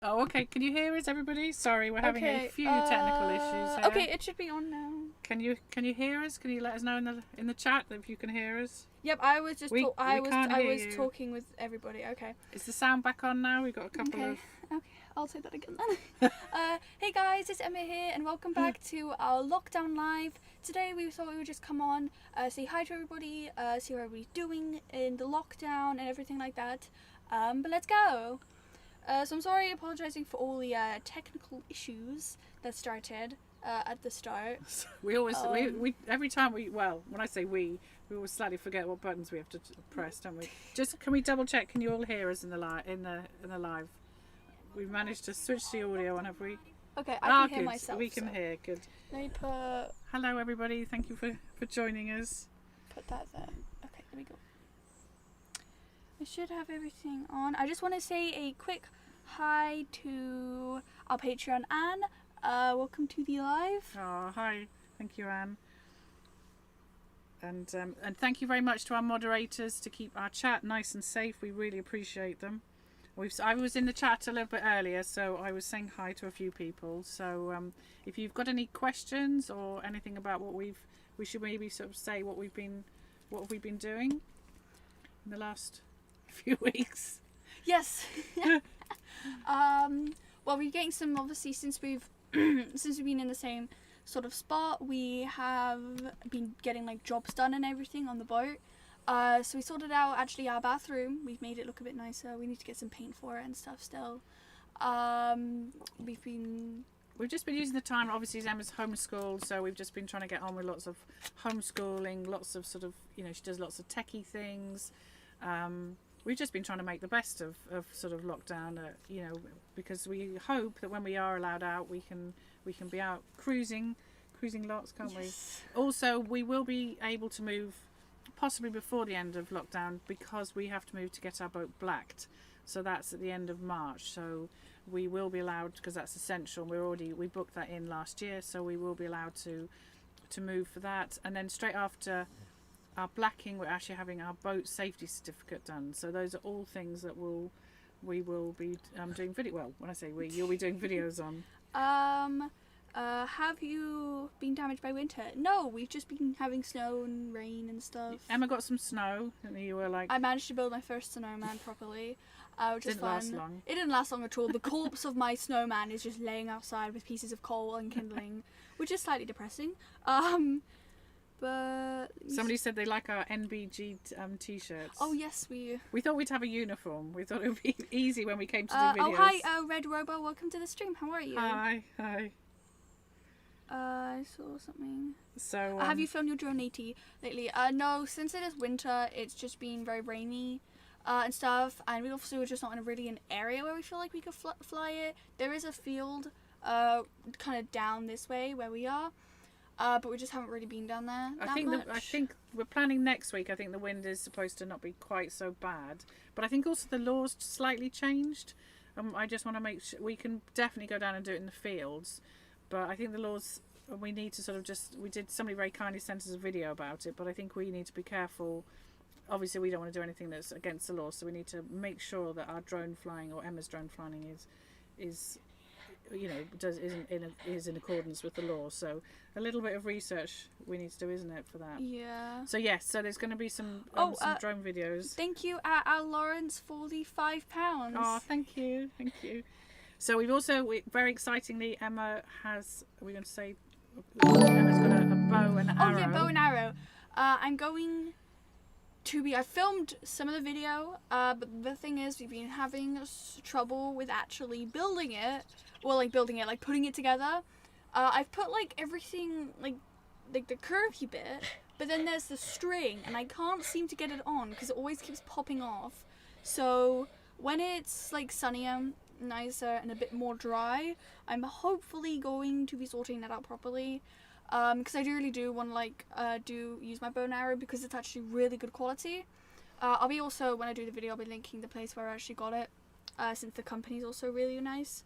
Oh, okay. Can you hear us, everybody? Sorry, we're having a few technical issues here. Okay, it should be on now. Can you hear us? Can you let us know in the chat if you can hear us? Yep, I was just I was you. talking with everybody. Okay. Is the sound back on now? We've got a couple of. Okay, I'll say that again then. Hey guys, it's Emma here, and welcome back to our lockdown live. Today we thought we would just come on, say hi to everybody, see how everybody's doing in the lockdown and everything like that. But let's go. So I'm sorry, apologising for all the technical issues that started at the start. We always we every time when I say we always slightly forget what buttons we have to press, don't we? Just can we double check? Can you all hear us in the live? We've managed to switch the audio on, have we? Okay, I can hear good. myself. We can hear. Good. Let me put. Hello, everybody. Thank you for joining us. Put that there. Okay, there we go. I should have everything on. I just want to say a quick hi to our Patreon, Anne. Welcome to the live. Oh, hi. Thank you, Anne. And thank you very much to our moderators to keep our chat nice and safe. We really appreciate them. I was in the chat a little bit earlier, so I was saying hi to a few people. So if you've got any questions or anything about what we should maybe sort of say what have we been doing in the last few weeks. Yes. Well, we're getting some, obviously, since we've been in the same sort of spot, we have been getting like jobs done and everything on the boat. So we sorted out actually our bathroom. We've made it look a bit nicer. We need to get some paint for it and stuff still. We've just been using the time, obviously Emma's homeschooled, so we've just been trying to get on with lots of homeschooling, lots of sort of, she does lots of techie things. We've just been trying to make the best of sort of lockdown, because we hope that when we are allowed out, we can be out cruising lots, can't yes. we? Also, we will be able to move possibly before the end of lockdown, because we have to move to get our boat blacked. So that's at the end of March. So we will be allowed, because that's essential. We booked that in last year, so we will be allowed to move for that. And then straight after our blacking, we're actually having our boat safety certificate done. So those are all things that we will be doing video. Well, when I say we, you'll be doing videos on. Have you been damaged by winter? No, we've just been having snow and rain and stuff. Emma got some snow, and you were like. I managed to build my first snowman properly, which is fun. Didn't last long. It didn't last long at all. The corpse of my snowman is just laying outside with pieces of coal and kindling, which is slightly depressing. But somebody said they like our NBG t-shirts. Oh yes, we thought we'd have a uniform. We thought it would be easy when we came to do videos. Oh hi, Red Robo, welcome to the stream. How are you? Hi. I saw something. So have you filmed your drone AT lately? No, since it is winter, it's just been very rainy and stuff, and we also were just not in an area where we feel like we could fly it. There is a field kind of down this way where we are. But we just haven't really been down there. I think we're planning next week. I think the wind is supposed to not be quite so bad, but I think also the law's slightly changed. I just want to make sure we can definitely go down and do it in the fields, but I think the laws. We need to sort of somebody very kindly sent us a video about it, but I think we need to be careful. Obviously, we don't want to do anything that's against the law, so we need to make sure that our drone flying or Emma's drone flying is in accordance with the law. So a little bit of research we need to do, isn't it, for that? Yeah. So yes, so there's going to be some drone videos. Thank you, Lawrence, for the £5. Oh, thank you. So we've also, very excitingly, Emma's got a bow and arrow. Oh yeah, bow and arrow. I filmed some of the video, but the thing is, we've been having trouble with actually building it. Well, like putting it together. I've put like everything, like the curvy bit, but then there's the string, and I can't seem to get it on because it always keeps popping off. So when it's like sunnier, nicer, and a bit more dry, I'm hopefully going to be sorting that out properly. Because I really do want to use my bow and arrow because it's actually really good quality. I'll be also, when I do the video, I'll be linking the place where I actually got it, since the company's also really nice.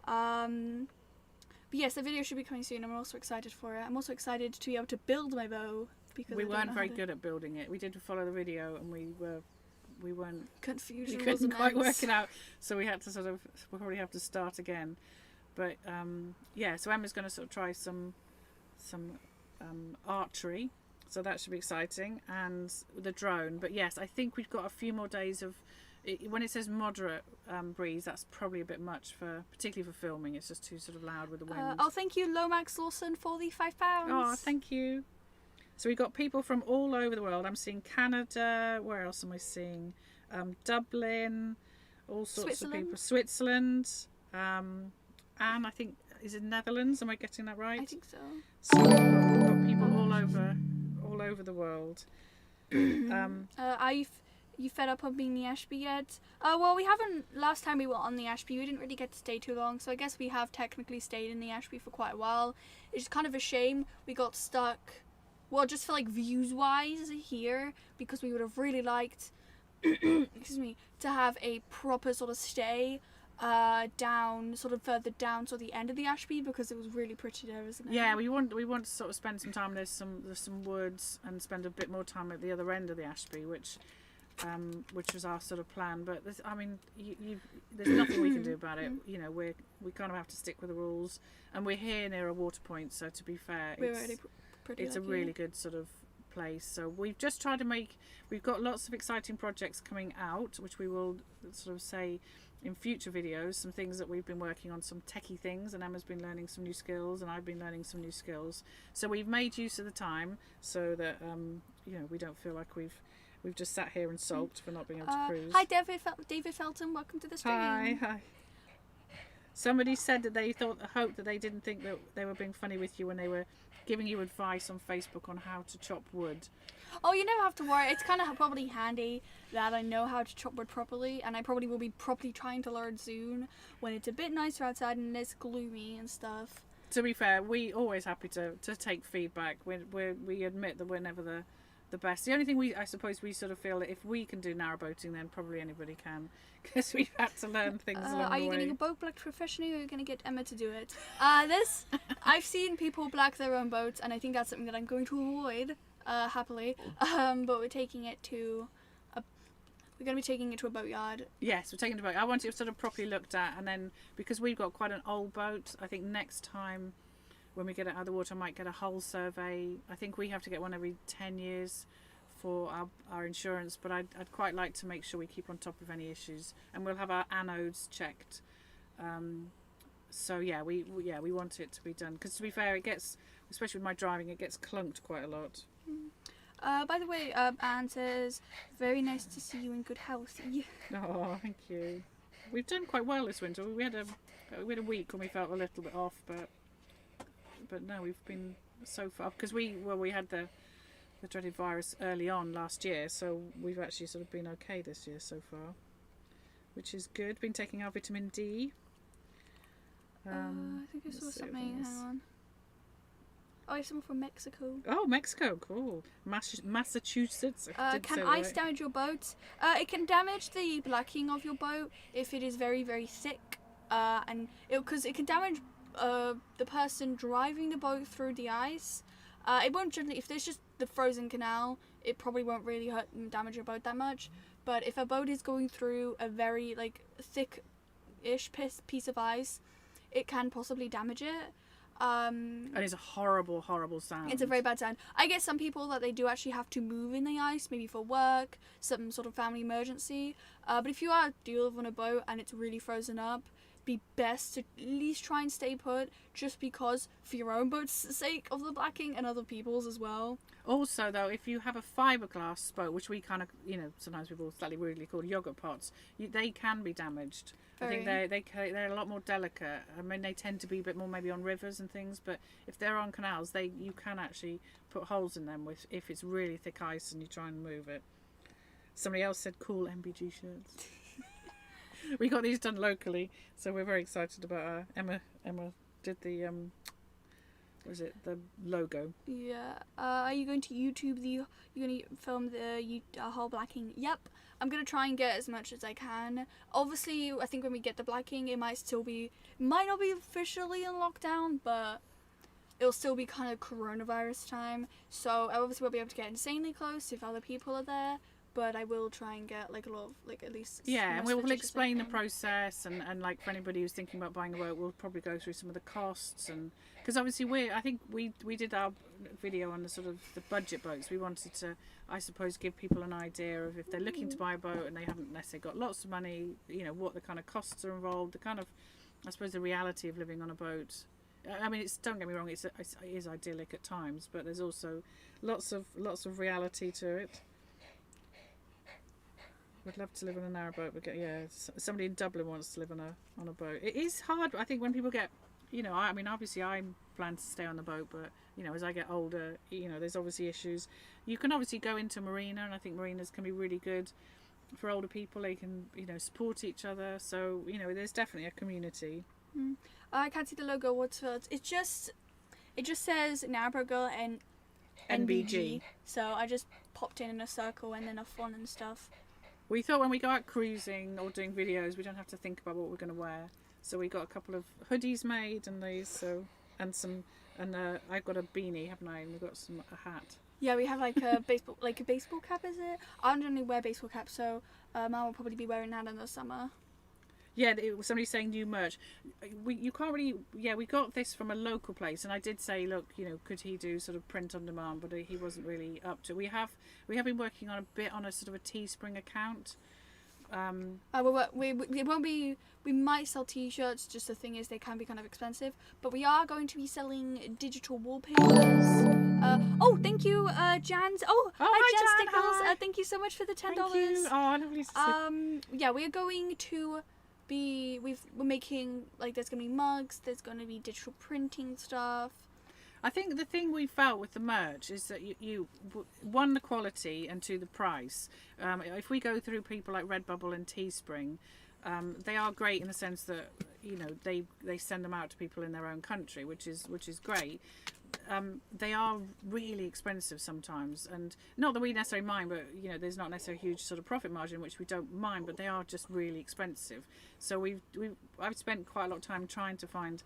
But yes, the video should be coming soon. I'm also excited for it. I'm also excited to be able to build my bow because we weren't very good at building it. We did follow the video, and we we weren't Confusion we was couldn't quite immense. work it out, so we had to we'll probably have to start again. But yeah, so Emma's going to sort of try some archery, so that should be exciting, and the drone. But yes, I think we've got a few more days of when it says moderate breeze, that's probably a bit much particularly for filming. It's just too sort of loud with the wind. Oh, thank you, Lomax Lawson, for the £5. Oh, thank you. So we've got people from all over the world. I'm seeing Canada. Where else am I seeing? Dublin. All sorts of people. Switzerland. And I think, is it Netherlands? Am I getting that right? I think so. So we've got people all over the world. Are you fed up of being the Ashby yet? Well, we haven't. Last time we were on the Ashby, we didn't really get to stay too long, so I guess we have technically stayed in the Ashby for quite a while. It's kind of a shame we got stuck. Well, just for like views-wise here, because we would have really liked, excuse me, to have a proper sort of stay down, sort of further down to the end of the Ashby, because it was really pretty there, isn't it? Yeah, we want to sort of spend some time. There's some woods, and spend a bit more time at the other end of the Ashby, which was our sort of plan. But there's nothing we can do about it. You know, we kind of have to stick with the rules, and we're here near a water point, so to be fair, it's a really good sort of place. So we've just tried to we've got lots of exciting projects coming out, which we will sort of say in future videos, some things that we've been working on, some techie things, and Emma's been learning some new skills, and I've been learning some new skills. So we've made use of the time so that we don't feel like we've just sat here and sulked for not being able to cruise. Hi David Felton, welcome to the stream. Hi. Somebody said that they hoped that they didn't think that they were being funny with you when they were giving you advice on Facebook on how to chop wood. Oh, you never have to worry. It's kind of probably handy that I know how to chop wood properly, and I probably will be properly trying to learn soon when it's a bit nicer outside and it's gloomy and stuff. To be fair, we're always happy to take feedback. We admit that we're never the best. The only thing I suppose we sort of feel that if we can do narrowboating, then probably anybody can, because we've had to learn things along the way. Are you getting a boat blacked professionally, or are you going to get Emma to do it? I've seen people black their own boats, and I think that's something that I'm going to avoid happily. But we're taking it to we're going to be taking it to a boatyard. Yes, we're taking it to a boat. I want it sort of properly looked at, and then because we've got quite an old boat, I think next time when we get it out of the water, I might get a hull survey. I think we have to get one every 10 years for our insurance, but I'd quite like to make sure we keep on top of any issues, and we'll have our anodes checked. So yeah, we want it to be done, because to be fair, it gets, especially with my driving, it gets clunked quite a lot. By the way, Anne says, very nice to see you in good health. Oh, thank you. We've done quite well this winter. We had a week when we felt a little bit off, but no, we've been so far, because we had the dreaded virus early on last year, so we've actually sort of been okay this year so far, which is good. Been taking our vitamin D. I think I saw something. Hang on. Oh, I have someone from Mexico. Oh, Mexico, cool. Massachusetts. Can ice damage your boat? It can damage the blacking of your boat if it is very, very thick, and because it can damage the person driving the boat through the ice. It won't generally, if there's just the frozen canal, it probably won't really hurt and damage your boat that much. But if a boat is going through a very thick-ish piece of ice, it can possibly damage it. And it's a horrible, horrible sound. It's a very bad sound. I get some people that they do actually have to move in the ice, maybe for work, some sort of family emergency. But if you are dealing on a boat and it's really frozen up, be best to at least try and stay put, just because for your own boat's sake of the blacking and other people's as well. Also, though, if you have a fiberglass boat, which we kind of, sometimes people slightly rudely call yogurt pots, they can be damaged. Very. I think they're a lot more delicate. I mean, they tend to be a bit more maybe on rivers and things, but if they're on canals, you can actually put holes in them if it's really thick ice and you try and move it. Somebody else said cool MBG shirts. We got these done locally, so we're very excited about Emma did the the logo. Yeah. Are you going to YouTube you're going to film the whole blacking? Yep. I'm going to try and get as much as I can. Obviously, I think when we get the blacking, it might not be officially in lockdown, but it'll still be kind of coronavirus time. So obviously we'll be able to get insanely close if other people are there. but I will try and get like a lot of like at least. Yeah, and most we'll purchases I explain the can. process, and like for anybody who's thinking about buying a boat, we'll probably go through some of the costs, and because obviously I think we did our video on the sort of the budget boats. We wanted to, I suppose, give people an idea of if they're looking to buy a boat and they haven't necessarily got lots of money, you know, what the kind of costs are involved, the kind of, I suppose, the reality of living on a boat. I mean, don't get me wrong, it is idyllic at times, but there's also lots of reality to it. Would love to live on a narrow boat, but somebody in Dublin wants to live on a boat. It is hard, I think, when people get, you know, I mean, obviously I plan to stay on the boat, but you know, as I get older, you know, there's obviously issues. You can obviously go into marina, and I think marinas can be really good for older people. They can, you know, support each other. So you know, there's definitely a community. I can't see the logo. What's it just says Narbergal and NBG. So I just popped in a circle and then a font and stuff. We thought when we go out cruising or doing videos, we don't have to think about what we're going to wear. So we got a couple of hoodies made and these, and I've got a beanie, haven't I? And we've got a hat. Yeah, we have like a baseball cap, is it? I don't only wear baseball caps, so I will probably be wearing that in the summer. Yeah, it was somebody saying new merch. You can't really. Yeah, we got this from a local place, and I did say, look, you know, could he do sort of print on demand? But he wasn't really up to. We have been working on a bit on a sort of a Teespring account. We won't be. We might sell T-shirts. Just the thing is, they can be kind of expensive. But we are going to be selling digital wallpapers. Oh, thank you, Jans. Oh, hi, Jan Stickles. Hi. Thank you so much for the $10. Thank you. Oh, lovely to see. Yeah, we're going to be. We're making like there's gonna be mugs. There's gonna be digital printing stuff. I think the thing we felt with the merch is that you one, the quality, and two, the price. If we go through people like Redbubble and Teespring, they are great in the sense that, you know, they send them out to people in their own country, which is great. They are really expensive sometimes, and not that we necessarily mind, but you know, there's not necessarily a huge sort of profit margin, which we don't mind, but they are just really expensive. So I've spent quite a lot of time trying to find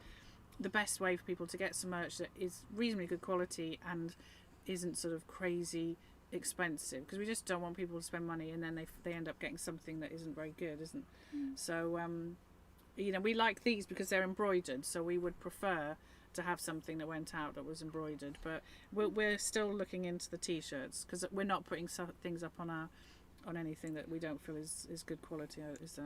the best way for people to get some merch that is reasonably good quality and isn't sort of crazy expensive, because we just don't want people to spend money and then they end up getting something that isn't very good, isn't so you know, we like these because they're embroidered, so we would prefer to have something that went out that was embroidered, but we're still looking into the T-shirts because we're not putting things up on anything that we don't feel is good quality. Is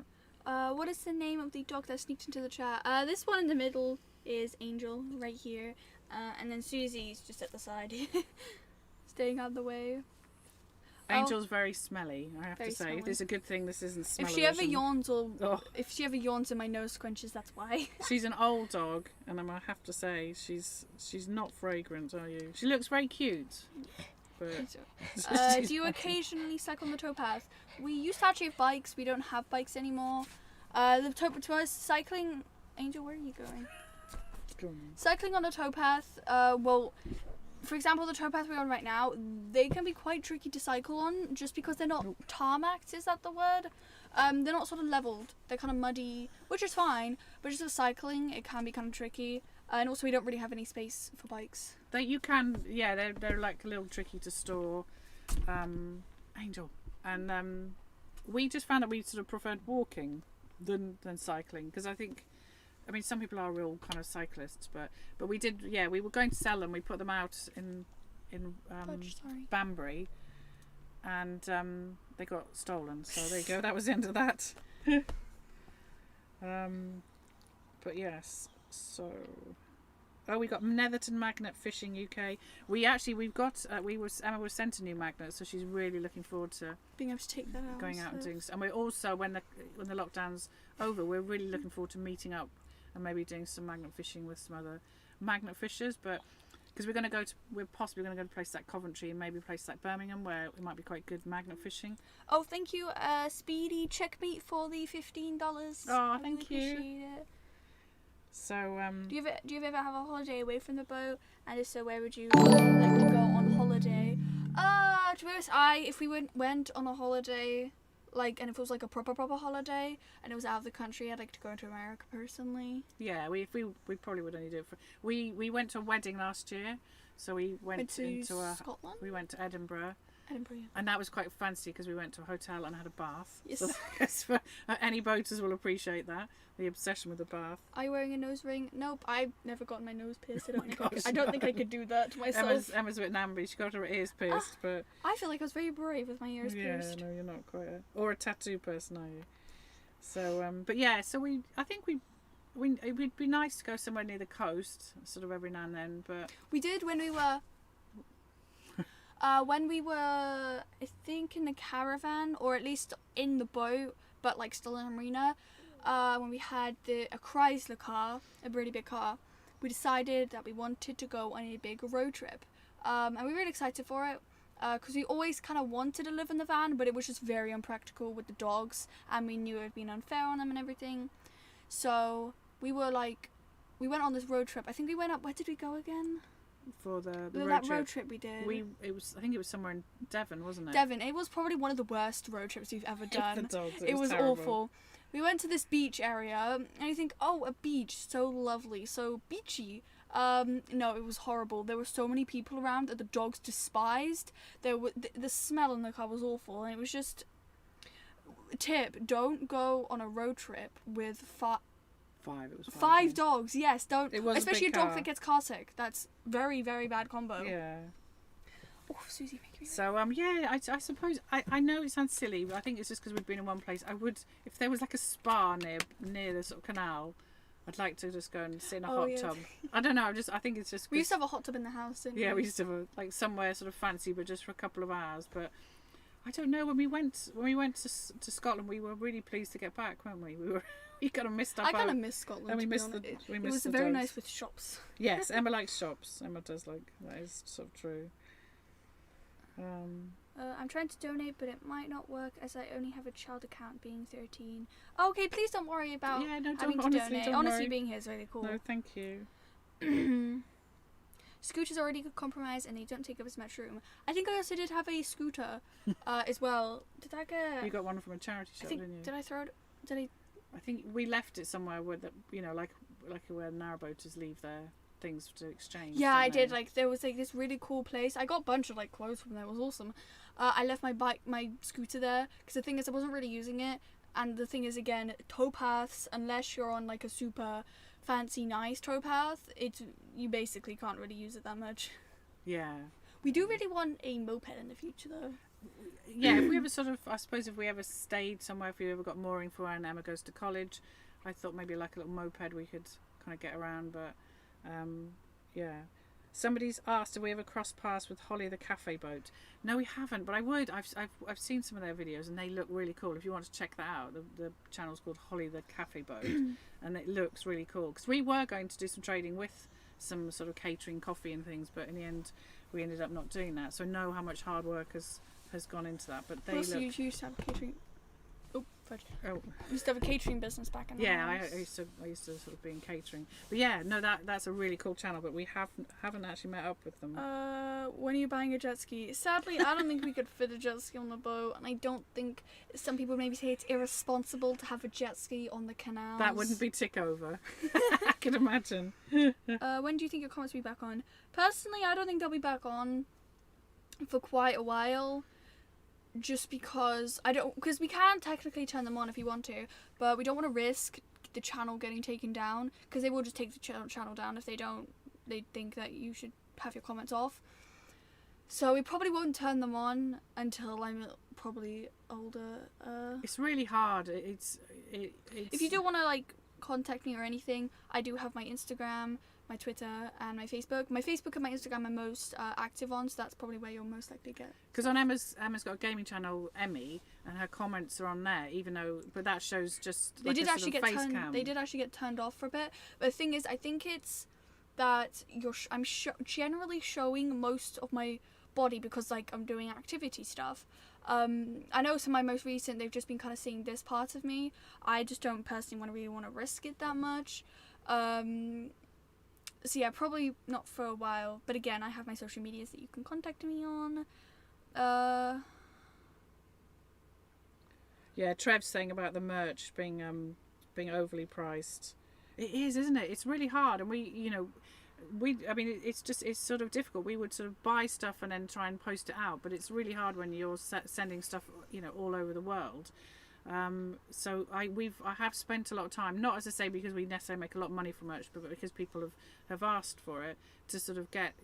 that what is the name of the dog that sneaked into the chat? This one in the middle is Angel, right here, and then Susie's just at the side, staying out of the way. Angel's very smelly, I have to say. Smelly. If it's a good thing, this isn't smelly. If she ever yawns if she ever yawns and my nose scrunches, that's why. She's an old dog, and I have to say she's not fragrant, are you? She looks very cute. But do you occasionally cycle on the towpath? We used to actually have bikes. We don't have bikes anymore. To us, cycling. Angel, where are you going? Cycling on the towpath. Well, for example, the towpath we're on right now, they can be quite tricky to cycle on, just because they're not tarmacked. Is that the word? They're not sort of leveled. They're kind of muddy, which is fine. But just for cycling, it can be kind of tricky. And also, we don't really have any space for bikes. They're like a little tricky to store. Angel, and we just found that we sort of preferred walking than cycling, because I think, I mean, some people are real kind of cyclists, but we did, we were going to sell them. We put them out in Banbury, and they got stolen. So there you go. That was the end of that. But yes, so we got Netherton Magnet Fishing UK. Emma was sent a new magnet, so she's really looking forward to being able to take that out, going out and doing. And we're also, when the lockdown's over, we're really looking forward to meeting up and maybe doing some magnet fishing with some other magnet fishers, but because we're possibly going to go to a place like Coventry and maybe a place like Birmingham where it might be quite good magnet fishing. Oh, thank you, Speedy Checkmate, for the $15. Oh, thank you. Appreciate it. So do you ever have a holiday away from the boat, and if so, where would you like to go on holiday? To be honest, if we went on a holiday, and if it was like a proper holiday and it was out of the country, I'd like to go to America personally. Yeah, we probably would only do it for we went to a wedding last year, so we went into Scotland. We went to Edinburgh, Edinburgh. Yeah. And that was quite fancy because we went to a hotel and had a bath. Yes. So that's for, any boaters will appreciate that. The obsession with the bath. Are you wearing a nose ring? Nope, I've never gotten my nose pierced. I don't, gosh, I don't think I could do that to myself. Emma's a bit namby. She got her ears pierced, but I feel like I was very brave with my ears pierced. no, you're not quite or a tattoo person, are you? So, but yeah, so I think it would be nice to go somewhere near the coast, sort of every now and then. But we did when we were. When we were, I think, in the caravan, or at least in the boat, but like still in a marina, when we had a Chrysler car, a really big car, we decided that we wanted to go on a big road trip. And we were really excited for it, because we always kind of wanted to live in the van, but it was just very unpractical with the dogs, and we knew it would be unfair on them and everything. So we went on this road trip. I think we went up, where did we go again? For the road trip we did. I think it was somewhere in Devon, wasn't it? Devon. It was probably one of the worst road trips we've ever done. The dogs, it was terrible. awful. We went to this beach area, and you think, oh, a beach, so lovely, so beachy. No, it was horrible. There were so many people around that the dogs despised. There were the smell in the car was awful, and it was just. Tip: don't go on a road trip with five dogs. Yes, don't. It was especially a a big dog car. that gets car sick. That's very, very bad combo. Yeah. Oh, Susie, make me. So yeah, I suppose I know it sounds silly, but I think it's just because we've been in one place. I would, if there was like a spa near the sort of canal, I'd like to just go and sit in a hot tub. I don't know. I think it's just. We used to have a hot tub in the house, didn't we? Yeah, we used to have like somewhere sort of fancy, but just for a couple of hours. But I don't know. When we went to Scotland, we were really pleased to get back, weren't we? We kind of missed our I kind of miss Scotland. And we to be missed honest. it was very nice with shops. Yes, Emma likes shops. Emma does like that. Is sort of true. I'm trying to donate, but it might not work as I only have a child account, being 13. Okay, please don't worry about having to donate. Honestly, being here is really cool. No, thank you. Scooters are already compromised and they don't take up as much room. I think I also did have a scooter as well. Did I get? You got one from a charity shop, didn't you? Did I throw it? Did I? I think we left it somewhere where like where narrowboaters leave their things to exchange. Yeah, I did. Like there was like this really cool place. I got a bunch of like clothes from there. It was awesome. I left my scooter there because the thing is I wasn't really using it. And the thing is, again, towpaths, unless you're on like a super fancy nice towpath, you basically can't really use it that much. Yeah. We do really want a moped in the future though. Yeah, if we ever I suppose if we ever stayed somewhere, if we ever got mooring for when Emma goes to college, I thought maybe like a little moped we could kind of get around, but yeah. Somebody's asked, have we ever crossed paths with Holly the cafe boat? No, we haven't, but I would. I've seen some of their videos and they look really cool. If you want to check that out, the channel's called Holly the Cafe Boat and it looks really cool. Because we were going to do some trading with some sort of catering, coffee and things, but in the end we ended up not doing that. So I know how much hard work has gone into that. But they also, look... you used to have a catering. Oh, fudge. Oh. You used to have a catering business back in the house. I used to sort of be in catering. But yeah, no, that's a really cool channel. But we haven't actually met up with them. When are you buying a jet ski? Sadly, I don't think we could fit a jet ski on the boat, and I don't think some people maybe say it's irresponsible to have a jet ski on the canals. That wouldn't be tick over. I can imagine. When do you think your comments will be back on? Personally, I don't think they'll be back on for quite a while. Just because we can technically turn them on if you want to, but we don't want to risk the channel getting taken down because they will just take the channel down if they don't. They think that you should have your comments off. So we probably won't turn them on until I'm probably older. It's really hard. It's If you do want to like contact me or anything, I do have my Instagram, my Twitter and my Facebook. My Facebook and my Instagram are most active on, so that's probably where you'll most likely get. Because on Emma's got a gaming channel, Emmy, and her comments are on there. But that shows just like They did actually get turned off for a bit. But the thing is, I think it's that I'm generally showing most of my body because like I'm doing activity stuff. I know some of my most recent, they've just been kind of seeing this part of me. I just don't personally really want to risk it that much. So yeah, probably not for a while. But again, I have my social medias that you can contact me on. Yeah, Trev's saying about the merch being overly priced. It is, isn't it? It's really hard, and we, it's sort of difficult. We would sort of buy stuff and then try and post it out, but it's really hard when you're sending stuff, all over the world. So I have spent a lot of time, not as I say because we necessarily make a lot of money from merch, but because people have asked for it, to sort of get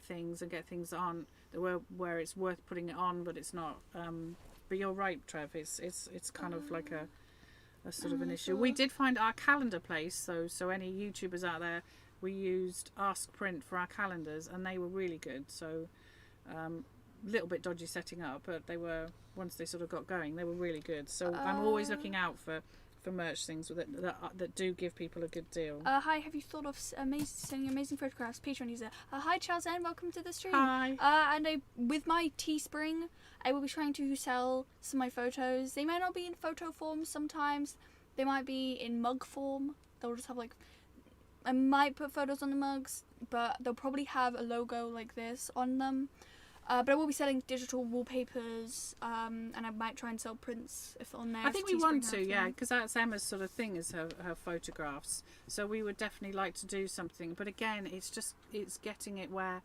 things on where it's worth putting it on, but it's not. But you're right, Trev. It's kind of like a sort of an issue. We did find our calendar place, so any YouTubers out there, we used Ask Print for our calendars, and they were really good. So little bit dodgy setting up, but they were, once they sort of got going, they were really good. So I'm always looking out for merch things that do give people a good deal. Hi, have you thought of sending amazing photographs? Patreon user. Hi, Charles N. Welcome to the stream. Hi. And with my Teespring, I will be trying to sell some of my photos. They might not be in photo form sometimes. They might be in mug form. They'll just have I might put photos on the mugs, but they'll probably have a logo like this on them. But I will be selling digital wallpapers, and I might try and sell prints if on there. I think we want to, yeah, because that's Emma's sort of thing, is her photographs. So we would definitely like to do something. But again, it's getting it where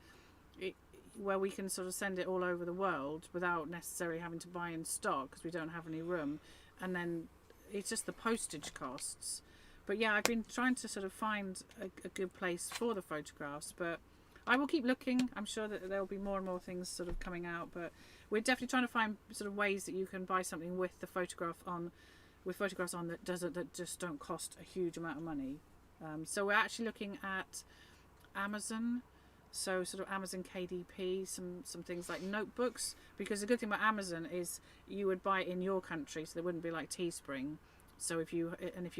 we can sort of send it all over the world without necessarily having to buy in stock because we don't have any room. And then it's just the postage costs. But yeah, I've been trying to sort of find a good place for the photographs, but I will keep looking. I'm sure that there will be more and more things sort of coming out, but we're definitely trying to find sort of ways that you can buy something with the photographs on that just don't cost a huge amount of money. So we're actually looking at Amazon, so sort of Amazon KDP, some things like notebooks, because the good thing about Amazon is you would buy it in your country, so there wouldn't be like Teespring. So if you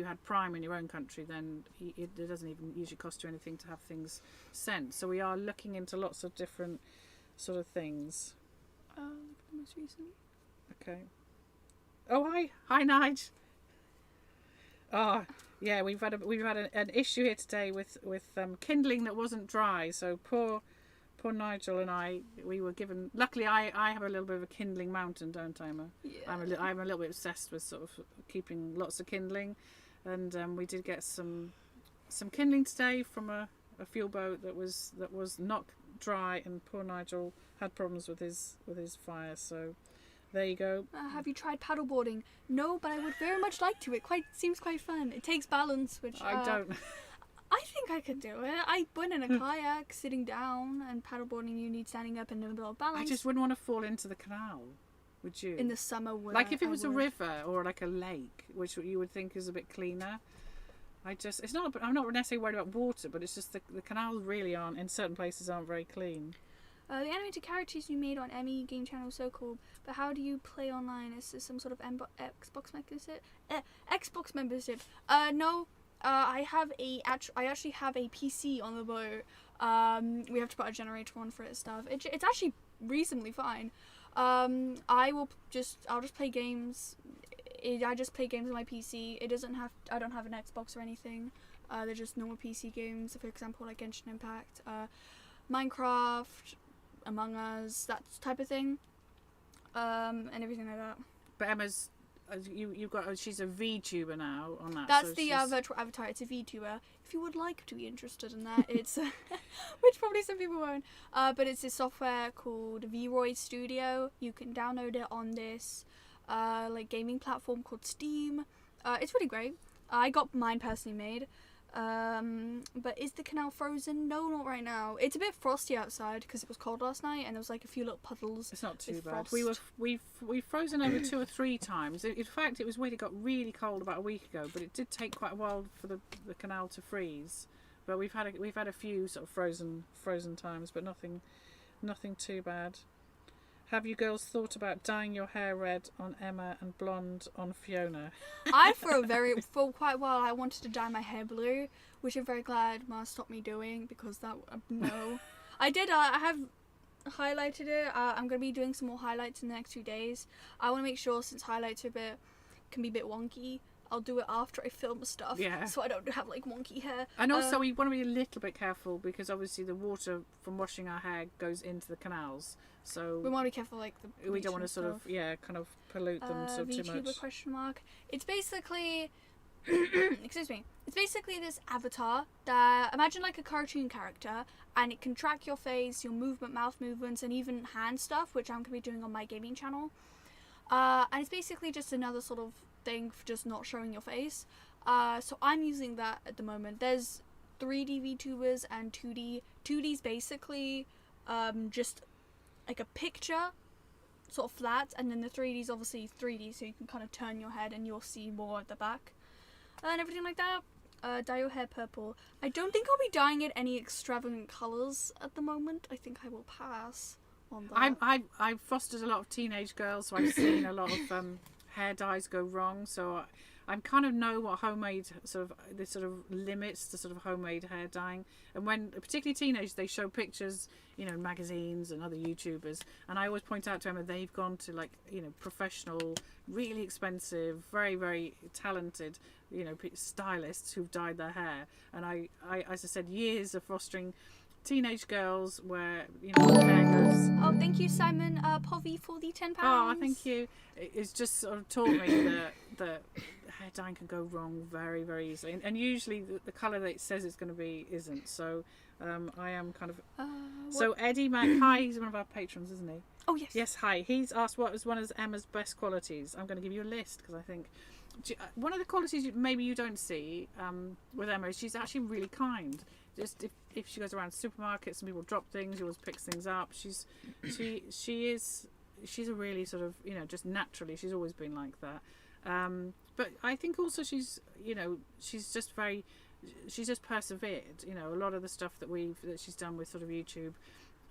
had Prime in your own country, then it doesn't even usually cost you anything to have things sent. So we are looking into lots of different sort of things. The most recent. Okay. Oh, hi, Nige. Oh, yeah, we've had an issue here today with kindling that wasn't dry. So poor Nigel and we were given. Luckily, I have a little bit of a kindling mountain, don't I, Emma? Yeah. I'm a little bit obsessed with sort of keeping lots of kindling, and we did get some kindling today from a fuel boat that was not dry, and poor Nigel had problems with his fire. So there you go. Have you tried paddleboarding? No, but I would very much like to. It seems quite fun. It takes balance, which I don't. I think I could do it. I went in a kayak sitting down, and paddleboarding you need standing up and a little balance. I just wouldn't want to fall into the canal. Would you? In the summer, like if it was a river or like a lake, which you would think is a bit cleaner. I'm not necessarily worried about water, but it's just the canals really aren't, in certain places, aren't very clean. The animated characters you made on Emmy Game Channel is so cool, but how do you play online? Is this some sort of Xbox membership? Xbox membership? No. I actually have a PC on the boat. We have to put a generator on for it stuff. It's actually reasonably fine. I'll just play games. I just play games on my PC. I don't have an Xbox or anything. They're just normal PC games. For example, like Genshin Impact, Minecraft, Among Us, that type of thing, and everything like that. But Emma's. She's a VTuber now on that. That's so the virtual avatar. It's a VTuber. If you would like to be interested in that, it's which probably some people won't. But it's a software called VRoid Studio. You can download it on this gaming platform called Steam. It's really great. I got mine personally made. But is the canal frozen? No, not right now. It's a bit frosty outside because it was cold last night, and there was like a few little puddles. It's not too bad. Frost. We've frozen over 2 or 3 times. In fact, it was weird. It got really cold about a week ago, but it did take quite a while for the canal to freeze. But we've had a few sort of frozen times, but nothing too bad. Have you girls thought about dyeing your hair red on Emma and blonde on Fiona? For quite a while, I wanted to dye my hair blue, which I'm very glad Ma stopped me doing because no. I did. I have highlighted it. I'm going to be doing some more highlights in the next few days. I want to make sure, since highlights can be a bit wonky, I'll do it after I film stuff, so I don't have like wonky hair. And also we want to be a little bit careful because obviously the water from washing our hair goes into the canals, so we want to be careful we don't want to sort of kind of pollute them so too much. VTuber question mark. It's basically excuse me. It's basically this avatar that, imagine like a cartoon character, and it can track your face, your movement, mouth movements, and even hand stuff, which I'm going to be doing on my gaming channel. And it's basically just another sort of thing for just not showing your face. So I'm using that at the moment. There's 3D VTubers and 2D. 2D's basically just like a picture, sort of flat, and then the 3D's obviously 3D, so you can kind of turn your head and you'll see more at the back. And everything like that. Dye your hair purple. I don't think I'll be dyeing it any extravagant colours at the moment. I think I will pass on that. I've fostered a lot of teenage girls, so I've seen a lot of hair dyes go wrong. So I kind of know what homemade the sort of limits to sort of homemade hair dyeing. And when particularly teenagers, they show pictures, you know, in magazines and other YouTubers, and I always point out to Emma they've gone to, like, you know, professional, really expensive, very, very talented, you know, stylists who've dyed their hair. And I as I said, years of fostering teenage girls where, you know, the hair goes. Oh, thank you, Simon Povey, for the £10. Oh, thank you. It's just sort of taught me that hair dyeing can go wrong very, very easily, and usually the colour that it says it's going to be isn't. So I am kind of. So Eddie Mac, hi, he's one of our patrons, isn't he? Oh yes. Yes, hi. He's asked what was one of Emma's best qualities. I'm going to give you a list because I think one of the qualities maybe you don't see with Emma is she's actually really kind. Just if she goes around supermarkets and people drop things, she always picks things up. She's a really sort of, you know, just naturally she's always been like that. But I think also she's just persevered. You know, a lot of the stuff that she's done with sort of YouTube,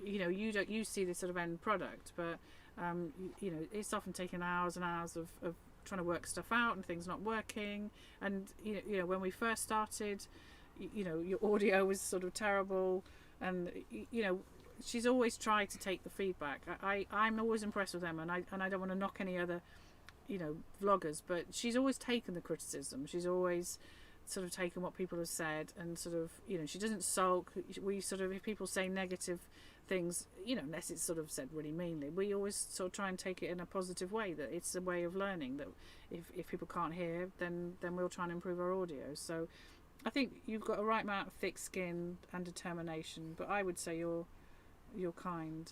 you know, you see the sort of end product, but you know, it's often taken hours and hours of trying to work stuff out and things not working. And you know when we first started, you know, your audio was sort of terrible, and you know, she's always tried to take the feedback. I'm always impressed with Emma, and I don't want to knock any other, you know, vloggers, but she's always taken the criticism. She's always sort of taken what people have said, and sort of, you know, she doesn't sulk. We sort of, if people say negative things, you know, unless it's sort of said really meanly, we always sort of try and take it in a positive way, that it's a way of learning, that if people can't hear, then we'll try and improve our audio. So I think you've got a right amount of thick skin and determination, but I would say you're kind.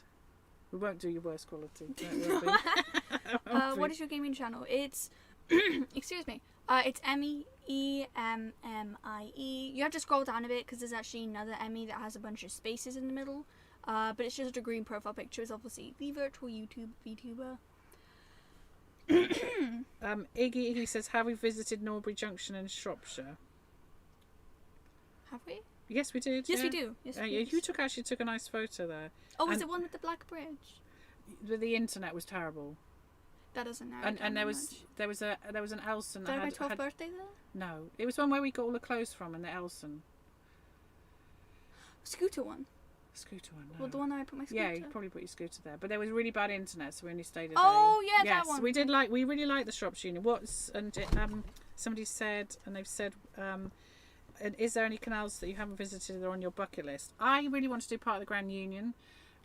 We won't do your worst quality. What is your gaming channel? It's excuse me. It's EMMIE. You have to scroll down a bit because there's actually another Emmy that has a bunch of spaces in the middle. But it's just a green profile picture. It's obviously the virtual YouTube VTuber. Iggy says, have we visited Norbury Junction in Shropshire? Have we? Yes, we did. Yes, yeah. we do. Yes, you actually took a nice photo there. Oh, was it one with the black bridge? The internet was terrible. That doesn't know. And there was an Elson. Did I have my 12th birthday there? No, it was one where we got all the clothes from in the Elson. Scooter one. Scooter one. No. Well, the one I put my scooter. Yeah, you probably put your scooter there, but there was really bad internet, so we only stayed a day. Oh yeah, yes, that one. We really liked the Shropshire Union. Somebody said, and they've said, is there any canals that you haven't visited that are on your bucket list? I really want to do part of the Grand Union,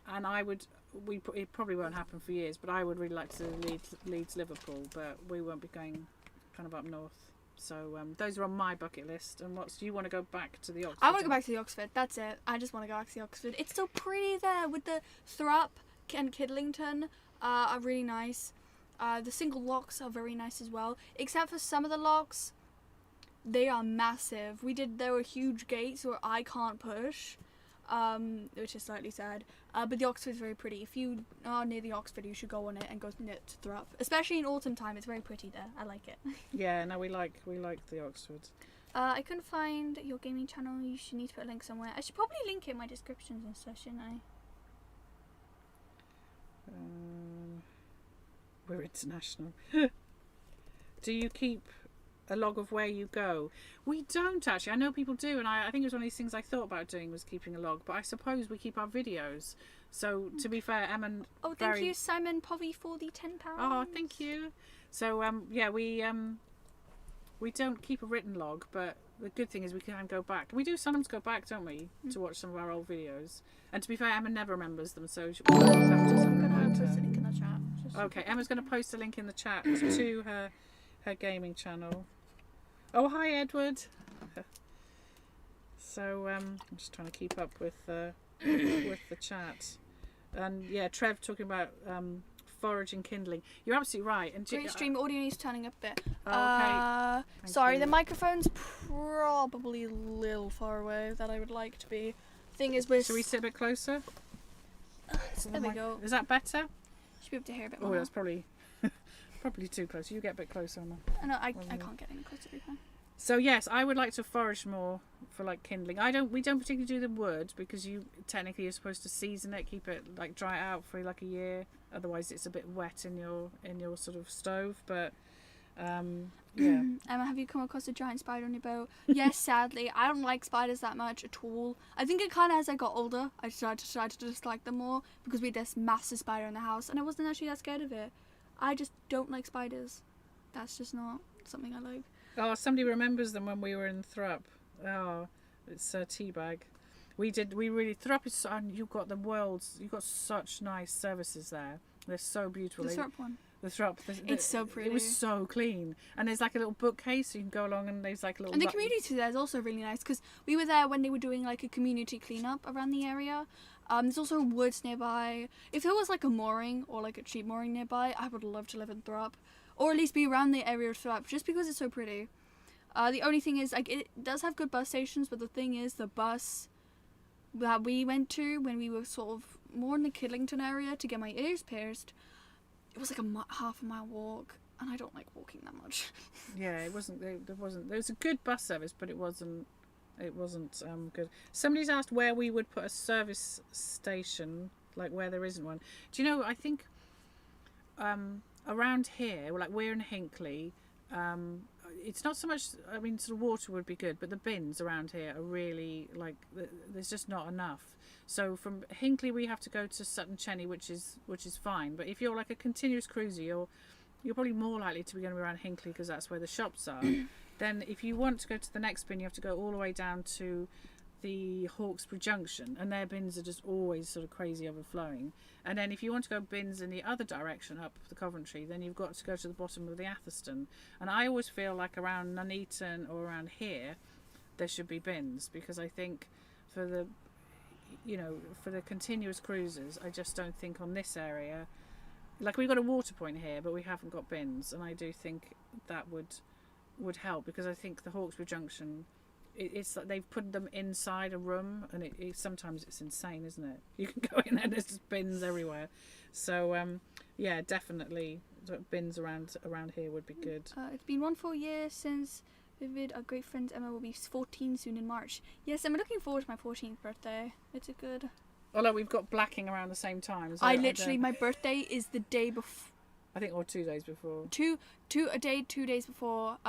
and it probably won't happen for years, but I would really like to do Leeds Liverpool, but we won't be going kind of up north. So those are on my bucket list. And do you want to go back to the Oxford? I want to go back to the Oxford. That's it. I just want to go back to the Oxford. It's so pretty there with the Thrupp and Kidlington are really nice. The single locks are very nice as well, except for some of the locks. They are massive. There were huge gates where I can't push, which is slightly sad. But the Oxford is very pretty. If you are near the Oxford, you should go on it and go near to Thrupp. Especially in autumn time, it's very pretty there. I like it. Yeah, no, we like the Oxford. I couldn't find your gaming channel. You should need to put a link somewhere. I should probably link it in my descriptions and stuff, shouldn't I? We're international. Do you keep a log of where you go? We don't actually. I know people do, and I think it was one of these things I thought about doing was keeping a log, but I suppose we keep our videos. So to be fair, Emma. Oh, thank you, Simon Povey, for the £10. Oh, thank you. So yeah, we don't keep a written log, but the good thing is we can go back. We do sometimes go back, don't we, to watch some of our old videos. And to be fair, Emma never remembers them, so we'll have to I'm gonna post a link in the chat. Okay, Emma's going to post a link in the chat to her gaming channel. Oh, hi, Edward. So I'm just trying to keep up with with the chat. And yeah, Trev talking about foraging kindling. You're absolutely right. And Great stream. Audio needs turning up a bit. Okay. Sorry, you. the microphone's probably a little far away that I would like to be. Thing is, Should we sit a bit closer? There we go. Is that better? Should be able to hear a bit more. Oh, that's probably probably too close. You get a bit closer on that. No, I can't get any closer. So yes, I would like to forage more for like kindling. We don't particularly do the wood because you technically you're supposed to season it, keep it like dry it out for like a year. Otherwise, it's a bit wet in your sort of stove. But yeah. Emma, have you come across a giant spider on your boat? Yes, sadly, I don't like spiders that much at all. I think it kind of as I got older, I started to dislike them more because we had this massive spider in the house, and I wasn't actually that scared of it. I just don't like spiders. That's just not something I like. Oh, somebody remembers them when we were in Thrupp. Oh, it's Teabag. Thrupp is, and you've got such nice services there. They're so beautiful. The Thrupp one. The Thrupp. It's so pretty. It was so clean. And there's like a little bookcase so you can go along and there's like a little... And the community there is also really nice because we were there when they were doing like a community cleanup around the area. There's also woods nearby. If there was like a mooring or like a cheap mooring nearby, I would love to live in Thrupp. Or at least be around the area of Thrupp just because it's so pretty. The only thing is, like, it does have good bus stations, but the thing is, the bus that we went to when we were sort of more in the Kidlington area to get my ears pierced, it was like half a mile walk, and I don't like walking that much. Yeah, it wasn't. There was a good bus service, but it wasn't good. Somebody's asked where we would put a service station, like where there isn't one. Do you know? I think around here, like we're in Hinckley. It's not so much, I mean, sort of water would be good, but the bins around here are really, like, there's just not enough. So from Hinckley we have to go to Sutton Cheney, which is fine. But if you're like a continuous cruiser, you're probably more likely to be going around Hinckley because that's where the shops are. Then if you want to go to the next bin, you have to go all the way down to the Hawkesbury Junction, and their bins are just always sort of crazy overflowing. And then if you want to go bins in the other direction up the Coventry, then you've got to go to the bottom of the Atherstone. And I always feel like around Nuneaton or around here there should be bins, because I think for the continuous cruises, I just don't think on this area, like we've got a water point here but we haven't got bins, and I do think that would help, because I think the Hawkesbury Junction, it's like they've put them inside a room, and it sometimes it's insane, isn't it? You can go in and there's just bins everywhere. So yeah, definitely bins around here would be good. It's been 1 full year since Vivid, our great friend Emma, will be 14 soon in March. Yes, I'm looking forward to my 14th birthday. It's a good... Although we've got blacking around the same time. So my birthday is the day before... I think, or 2 days before. 2 days before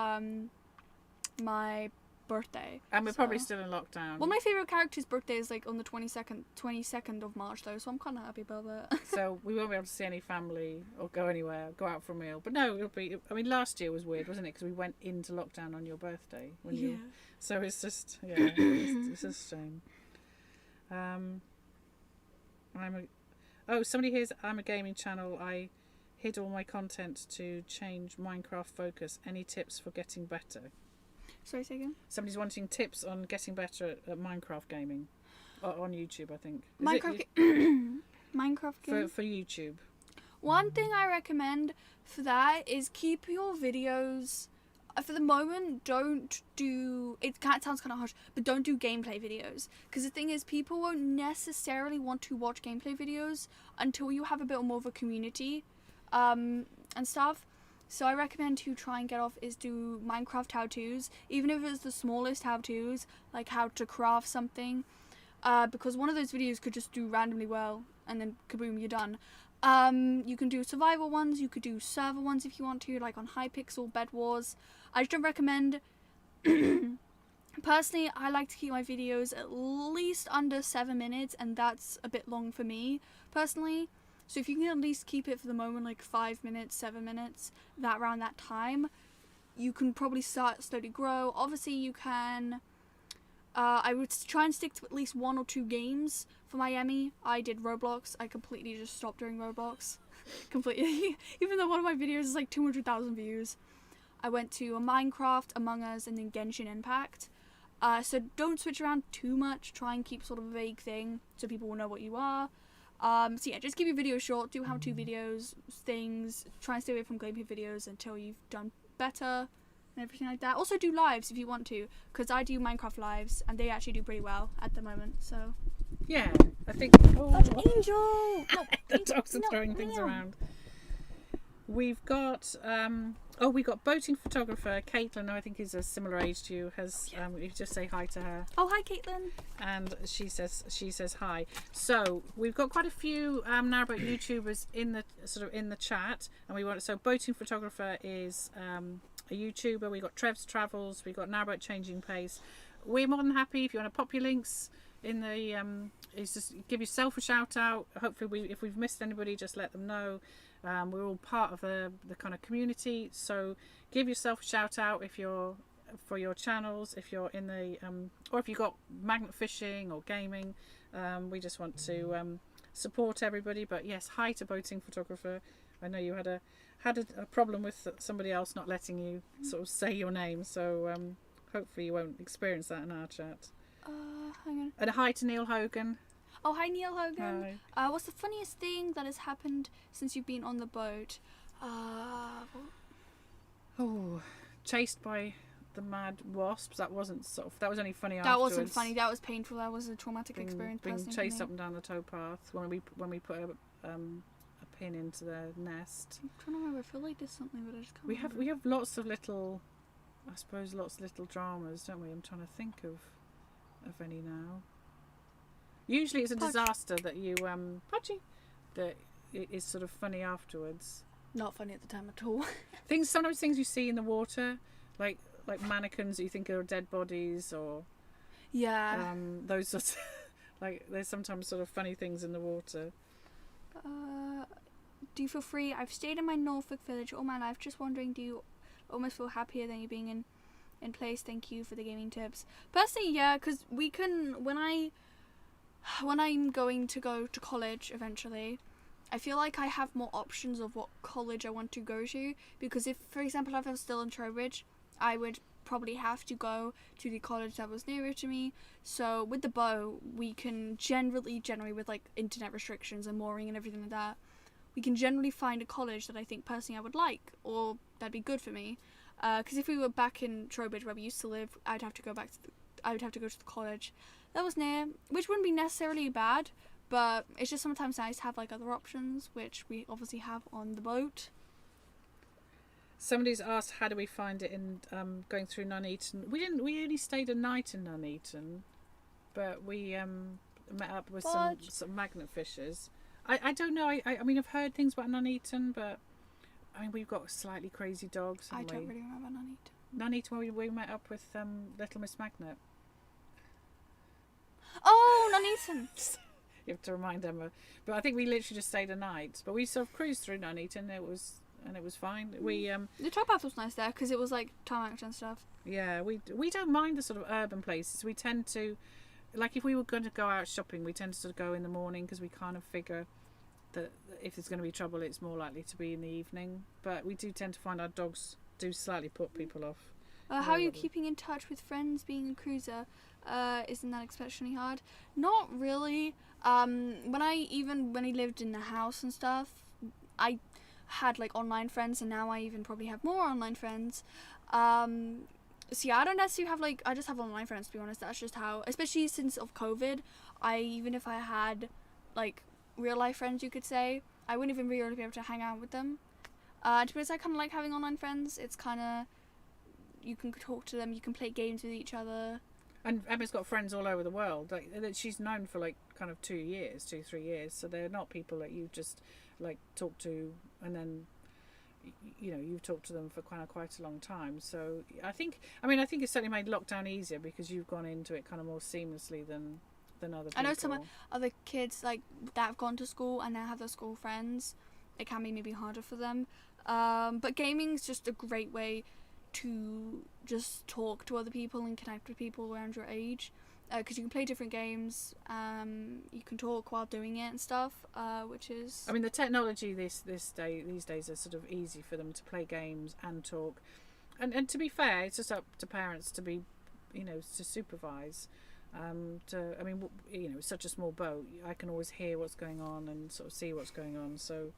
my birthday. And we're probably still in lockdown. Well, my favourite character's birthday is like on the 22nd of March though, so I'm kind of happy about that. So we won't be able to see any family or go anywhere, go out for a meal. But no, it'll be... I mean, last year was weird, wasn't it? Because we went into lockdown on your birthday. So it's just... Yeah, it's a shame. Somebody here's... I'm a gaming channel. I hid all my content to change Minecraft focus. Any tips for getting better? Sorry, say again? Somebody's wanting tips on getting better at Minecraft gaming. On YouTube, I think. Minecraft gaming? For YouTube. One thing I recommend for that is keep your videos... For the moment, don't do... It sounds kind of harsh, but don't do gameplay videos. Because the thing is, people won't necessarily want to watch gameplay videos until you have a bit more of a community and stuff. So I recommend to try and get off is do Minecraft how-tos, even if it's the smallest how-tos, like how to craft something, because one of those videos could just do randomly well, and then kaboom, you're done. You can do survival ones, you could do server ones if you want to, like on Hypixel, Bed Wars. I just don't recommend... Personally, I like to keep my videos at least under 7 minutes, and that's a bit long for me, personally. So if you can at least keep it for the moment like 5 minutes, 7 minutes, around that time, you can probably slowly grow. Obviously you can, I would try and stick to at least 1 or 2 games for my Emmy. I did Roblox. I completely just stopped doing Roblox. Completely. Even though one of my videos is like 200,000 views. I went to a Minecraft, Among Us, and then Genshin Impact. So don't switch around too much. Try and keep sort of a vague thing so people will know what you are. So yeah, just keep your videos short. Do how-to videos, things. Try and stay away from gameplay videos until you've done better and everything like that. Also do lives if you want to, because I do Minecraft lives and they actually do pretty well at the moment. So yeah, I think. Oh, Angel! No, the dogs are throwing things around. We've got we got boating photographer Caitlin, who I think is a similar age to you. Has you just say hi to her. Oh, hi, Caitlin. And she says hi. So we've got quite a few narrowboat YouTubers in the chat, and we want. So boating photographer is a YouTuber. We got Trev's Travels. We got narrowboat changing pace. We're more than happy if you want to pop your links in the is just give yourself a shout out. Hopefully, if we've missed anybody, just let them know. We're all part of the kind of community, so give yourself a shout out if you're for your channels, if you're in the or if you've got magnet fishing or gaming. We just want to support everybody. But yes, hi to boating photographer. I know you had a problem with somebody else not letting you sort of say your name, so hopefully you won't experience that in our chat. Hang on. And a hi to Neil Hogan. Oh, hi, Neil Hogan. Hi. What's the funniest thing that has happened since you've been on the boat? Chased by the mad wasps. That was only funny That afterwards. wasn't funny. That was painful. That was a traumatic experience. Being personally chased for up me. and down the towpath when we put a pin into their nest. I'm trying to remember. I feel like there's something, but I just can't. We have lots of little dramas, don't we? I'm trying to think of any now. Usually it's a disaster that you that it is sort of funny afterwards. Not funny at the time at all. Sometimes things you see in the water, like mannequins that you think are dead bodies, or Yeah. those sorts of, like there's sometimes sort of funny things in the water. Do you feel free? I've stayed in my Norfolk village all my life. Just wondering, do you almost feel happier than you being in place? Thank you for the gaming tips. Personally, yeah, because we can when I'm going to go to college eventually, I feel like I have more options of what college I want to go to, because if, for example, if I was still in Trowbridge, I would probably have to go to the college that was nearer to me. So with the bow, we can generally with like internet restrictions and mooring and everything like that, we can generally find a college that I think personally I would like, or that'd be good for me. Because if we were back in Trowbridge where we used to live, I would have to go to the college that was near, which wouldn't be necessarily bad, but it's just sometimes nice to have like other options, which we obviously have on the boat. Somebody's asked how do we find it in going through Nuneaton. We only stayed a night in Nuneaton, but we met up with some magnet fishers. I don't know. I mean, I've heard things about Nuneaton, but I mean, we've got slightly crazy dogs. I don't really remember Nuneaton. Nuneaton, where we met up with Little Miss Magnet. Oh, Nuneaton. You have to remind Emma. But I think we literally just stayed a night. But we sort of cruised through Nuneaton. It was fine. We the towpath was nice there because it was like tarmac and stuff. Yeah, we don't mind the sort of urban places. We tend to, like, if we were going to go out shopping, we tend to sort of go in the morning because we kind of figure that if there's going to be trouble, it's more likely to be in the evening. But we do tend to find our dogs do slightly put people off. How are you keeping in touch with friends being a cruiser? Isn't that especially hard? Not really. When I lived in the house and stuff, I had like online friends, and now I even probably have more online friends. So yeah, I don't necessarily have I just have online friends, to be honest. That's just how, especially since of COVID, even if I had like real life friends, you could say, I wouldn't even really be able to hang out with them. To be honest, I kind of like having online friends. It's kind of, you can talk to them, you can play games with each other. And Emma's got friends all over the world. Like, that she's known for like kind of 2 years, 3 years. So they're not people that you just like talk to and then, you know, you've talked to them for quite a long time. So I think it's certainly made lockdown easier because you've gone into it kind of more seamlessly than other people. I know some other kids like that have gone to school and now have their school friends. It can be maybe harder for them. But gaming's just a great way to just talk to other people and connect with people around your age, because you can play different games, you can talk while doing it and stuff, which is, I mean, the technology these days are sort of easy for them to play games and talk. and to be fair, it's just up to parents to be, to supervise. It's such a small boat. I can always hear what's going on and sort of see what's going on. So,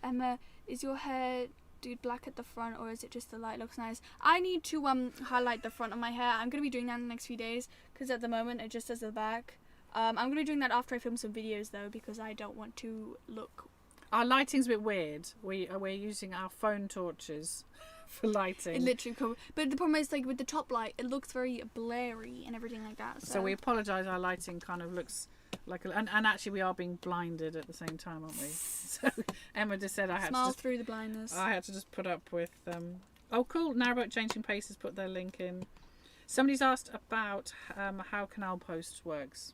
Emma, is your hair dude black at the front, or is it just the light looks nice? I need to highlight the front of my hair. I'm gonna be doing that in the next few days because at the moment it just does the back. I'm gonna be doing that after I film some videos though, because I don't want to look. Our lighting's a bit weird. We're using our phone torches for lighting. It literally but the problem is, like, with the top light, it looks very blurry and everything like that. So we apologise. Our lighting kind of looks like, and actually we are being blinded at the same time, aren't we? So Emma just said I had smile to just, through the blindness. I had to just put up with. Oh, cool! Narrowboat Changing Paces put their link in. Somebody's asked about how Canal Post works.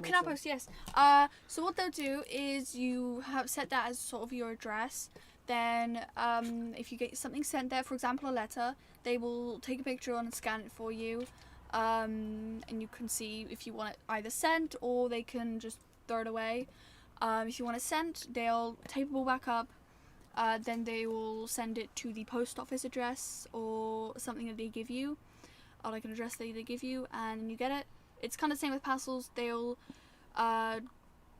Canal Post, yes. So what they'll do is you have set that as sort of your address. Then if you get something sent there, for example a letter, they will take a picture and scan it for you, and you can see if you want it either sent or they can just throw it away. If you want it sent, they'll tape it all back up, then they will send it to the post office address or something that they give you, or like an address that they give you, and you get it. It's kind of the same with parcels. They'll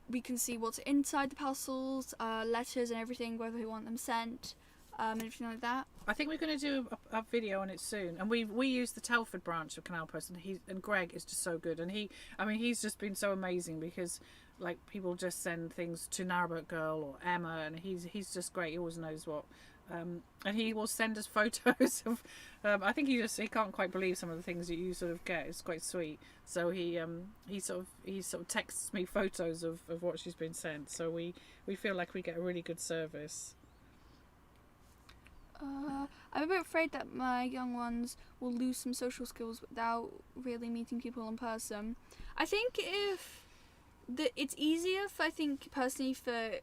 we can see what's inside the parcels, letters and everything, whether we want them sent, and everything like that. I think we're going to do a video on it soon, and we use the Telford branch of Canal Post, and Greg is just so good, and he's just been so amazing because like people just send things to Narrowboat Girl or Emma, and he's just great. He always knows what. And he will send us photos of. I think he can't quite believe some of the things that you sort of get. It's quite sweet. So he sort of texts me photos of what she's been sent. So we feel like we get a really good service. I'm a bit afraid that my young ones will lose some social skills without really meeting people in person. I think it's easier for,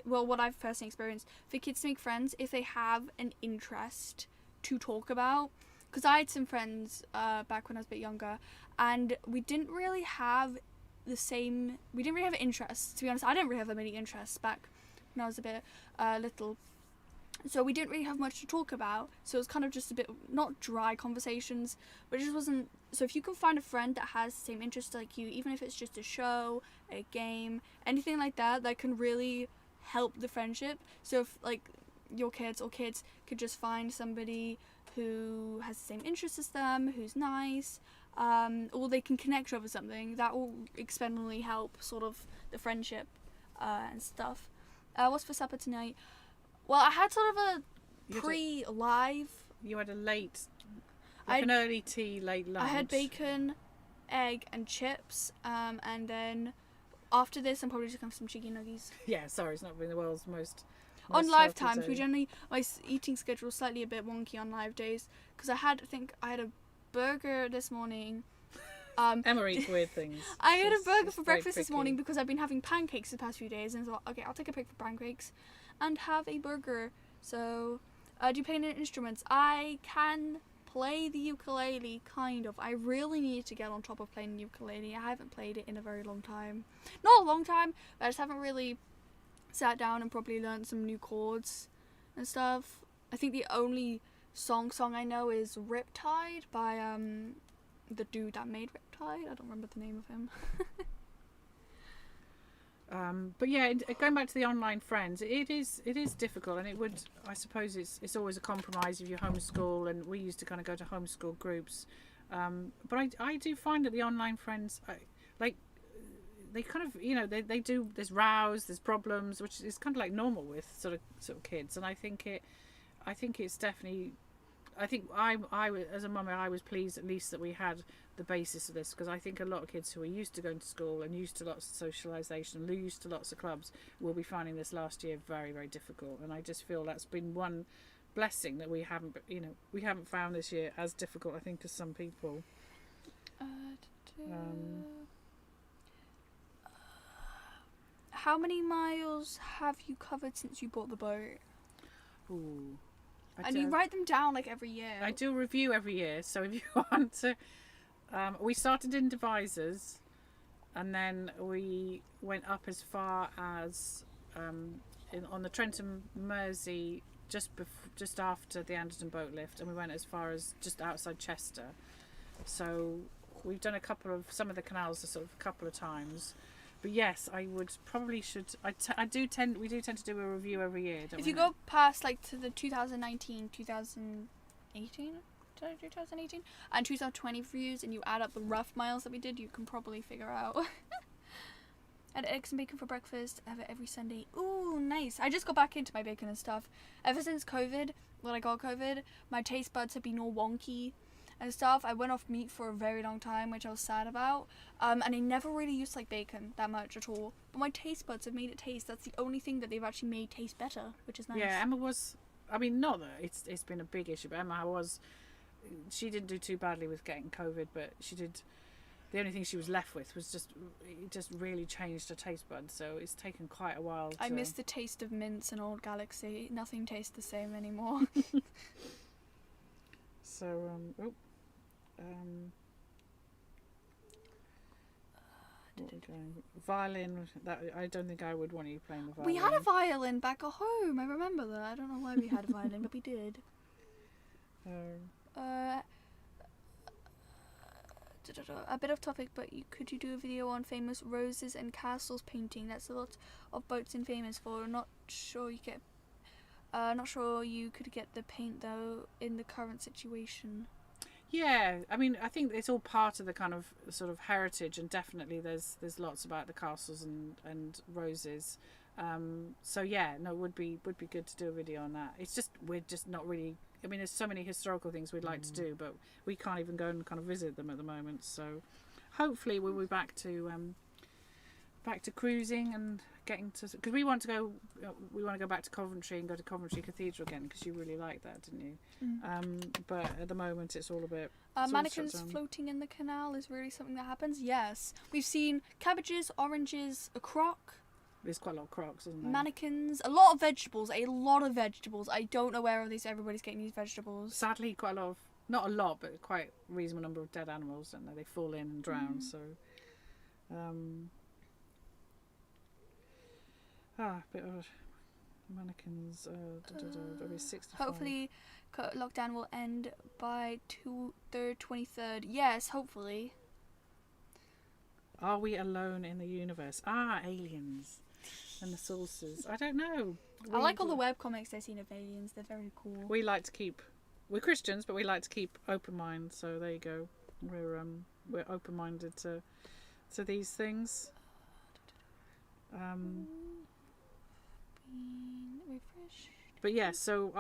what I've personally experienced, for kids to make friends if they have an interest to talk about. Because I had some friends back when I was a bit younger, and we didn't really have interests. To be honest, I didn't really have that many interests back when I was a bit little. So we didn't really have much to talk about. So it was kind of just a bit, not dry conversations, but it just wasn't. So if you can find a friend that has the same interests like you, even if it's just a show, a game, anything like that, that can really help the friendship. So if like your kids could just find somebody who has the same interests as them, who's nice, or they can connect over something, that will exponentially help sort of the friendship and stuff. What's for supper tonight? Well, I had sort of a pre-live. You had a late, an early tea, late lunch. I had bacon, egg, and chips, and then after this, I'm probably just going to have some chicken nuggies. Yeah, sorry, it's not been the world's most on live times. We generally, my eating schedule is slightly a bit wonky on live days because I had a burger this morning. Emma eats weird things. I had a burger for breakfast this morning because I've been having pancakes the past few days, and thought, okay, I'll take a pick for pancakes and have a burger. So, do you play any instruments? I can play the ukulele, kind of. I really need to get on top of playing the ukulele. I haven't played it in a very long time. Not a long time, but I just haven't really sat down and probably learned some new chords and stuff. I think the only song I know is Riptide by the dude that made Riptide. I don't remember the name of him. But yeah, going back to the online friends, it is difficult, and it would, I suppose it's always a compromise if you homeschool, and we used to kind of go to homeschool groups, but I do find that the online friends, they kind of, they do, there's rows, there's problems, which is kind of like normal with sort of kids, and I think it's definitely, I think I as a mum, I was pleased at least that we had the basis of this, because I think a lot of kids who are used to going to school and used to lots of socialisation and used to lots of clubs will be finding this last year very, very difficult, and I just feel that's been one blessing that we haven't found this year as difficult, I think, as some people. How many miles have you covered since you bought the boat? Ooh. And you write them down like every year. I do a review every year, so if you want to, we started in Devizes, and then we went up as far as on the Trenton Mersey just after the Anderton boat lift, and we went as far as just outside Chester. So we've done some of the canals a couple of times. But yes, I would probably should. We do tend to do a review every year. Don't If we? you go past like to the 2019, 2018, 2018, and 2020 reviews, and you add up the rough miles that we did, you can probably figure out. I had eggs and bacon for breakfast. I have it every Sunday. Ooh, nice. I just got back into my bacon and stuff. Ever since COVID, when I got COVID, my taste buds have been all wonky and stuff. I went off meat for a very long time, which I was sad about. And I never really used like bacon that much at all. But my taste buds have made it taste. That's the only thing that they've actually made taste better, which is nice. Yeah, Emma was. I mean, not that it's been a big issue, but Emma was. She didn't do too badly with getting COVID, but she did. The only thing she was left with was it just really changed her taste buds. So it's taken quite a while. I miss the taste of mince and Old Galaxy. Nothing tastes the same anymore. So violin. That I don't think I would want you playing the violin. We had a violin back at home. I remember that. I don't know why we had a violin, but we did. A bit off topic, but could you do a video on famous roses and castles painting? That's a lot of boats in famous for. Not sure you could get the paint though in the current situation. Yeah, I mean, I think it's all part of the kind of sort of heritage, and definitely there's lots about the castles and roses. So yeah, no, it would be good to do a video on that. It's just we're just not really. I mean, there's so many historical things we'd like to do, but we can't even go and kind of visit them at the moment. So hopefully we'll be back to cruising and getting to, because we want to go back to Coventry and go to Coventry Cathedral again, because you really liked that, didn't you? But at the moment it's all a bit mannequins floating in the canal is really something that happens. Yes, we've seen cabbages, oranges, a croc. There's quite a lot of crocs, isn't there? Mannequins, a lot of vegetables. I don't know where everybody's getting these vegetables. Sadly, quite a lot of, not a lot, but quite a reasonable number of dead animals, don't they? They fall in and drown, so a bit of mannequins. Maybe 65. Hopefully, lockdown will end by 23rd. Yes, hopefully. Are we alone in the universe? Aliens and the saucers. I don't know. I like all the webcomics I've seen of aliens. They're very cool. We're Christians, but we like to keep open mind. So there you go. We're open minded to these things. Refresh. But yeah, so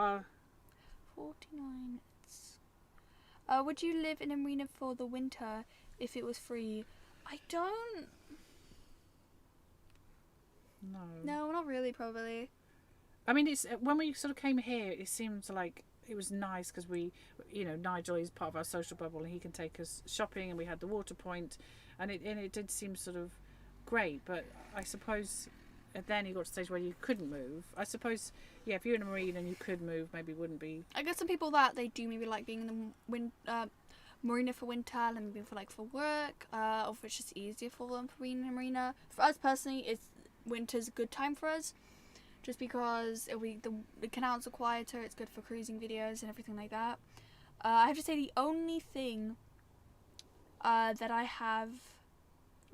49 minutes. Would you live in a marina for the winter if it was free? I don't. No, not really. Probably. I mean, it's when we sort of came here, it seemed like it was nice because Nigel is part of our social bubble and he can take us shopping, and we had the water point, and it did seem sort of great. But I suppose then you got to the stage where you couldn't move. I suppose, yeah, if you're in a marina and you could move, maybe it wouldn't be. I guess some people that they do maybe like being in the marina for winter and maybe for work, of which is easier for them for being in a marina. For us personally, winter's a good time for us, just because the canals are quieter. It's good for cruising videos and everything like that. I have to say the only thing that I have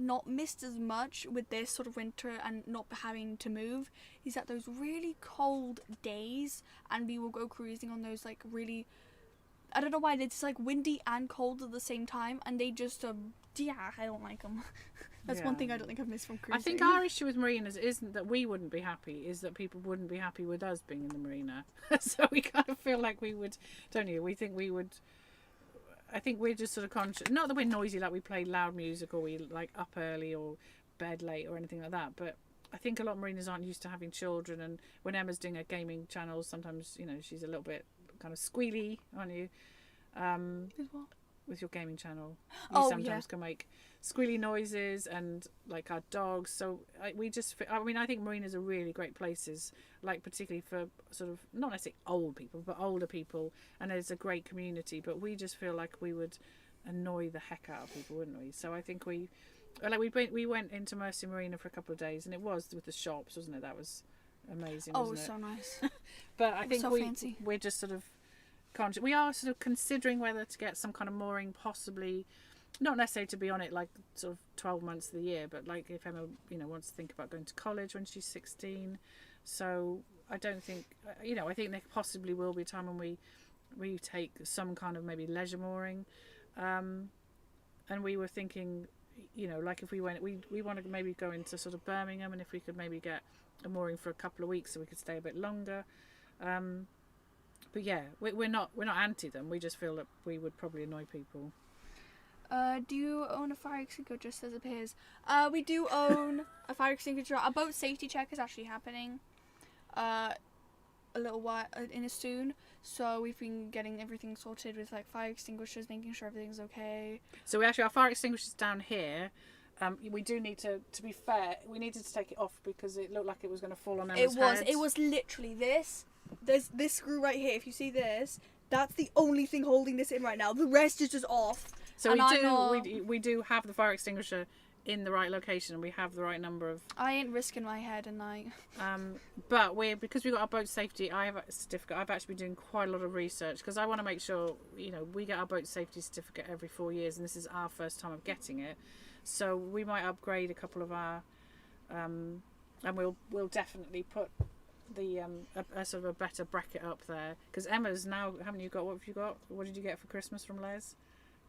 not missed as much with this sort of winter and not having to move is that those really cold days, and we will go cruising on those really, I don't know why, they're just windy and cold at the same time, and they just I don't like them. That's one thing I don't think I've missed from cruising. I think our issue with marinas isn't that we wouldn't be happy, is that people wouldn't be happy with us being in the marina. So we kind of feel like we would, don't you? We think we would. I think we're just sort of conscious. Not that we're noisy, like we play loud music or we up early or bed late or anything like that. But I think a lot of marinas aren't used to having children. And when Emma's doing a gaming channel, sometimes she's a little bit kind of squealy, aren't you? With what? With your gaming channel, you sometimes can make squealy noises, and our dogs. So I think marinas are really great places, particularly for sort of not necessarily old people, but older people. And there's a great community. But we just feel like we would annoy the heck out of people, wouldn't we? So I think we went into Mercy Marina for a couple of days, and it was with the shops, wasn't it? That was amazing. Oh, wasn't it? so nice. But I think so fancy. we're just sort of conscious. We are sort of considering whether to get some kind of mooring, possibly not necessarily to be on it like sort of 12 months of the year, but like if Emma, wants to think about going to college when she's 16. So I don't think, I think there possibly will be a time when we take some kind of maybe leisure mooring. And we were thinking, like if we went, we want to maybe go into sort of Birmingham, and if we could maybe get a mooring for a couple of weeks so we could stay a bit longer. But yeah, we're not anti them. We just feel that we would probably annoy people. Do you own a fire extinguisher? Just as it appears. We do own a fire extinguisher. Our boat safety check is actually happening a little while in a soon. So we've been getting everything sorted with like fire extinguishers, making sure everything's okay. So our fire extinguishers down here. We do need to be fair, we needed to take it off because it looked like it was going to fall on Emma's head. It was literally this. There's this screw right here. If you see this, that's the only thing holding this in right now. The rest is just off. So we do have the fire extinguisher in the right location, and we have the right number of. I ain't risking my head at night. But because we got our boat safety, I have a certificate. I've actually been doing quite a lot of research because I want to make sure we get our boat safety certificate every 4 years, and this is our first time of getting it. So we might upgrade a couple of our, and we'll definitely put the a sort of a better bracket up there because Emma's now. Haven't you got? What have you got? What did you get for Christmas from Les?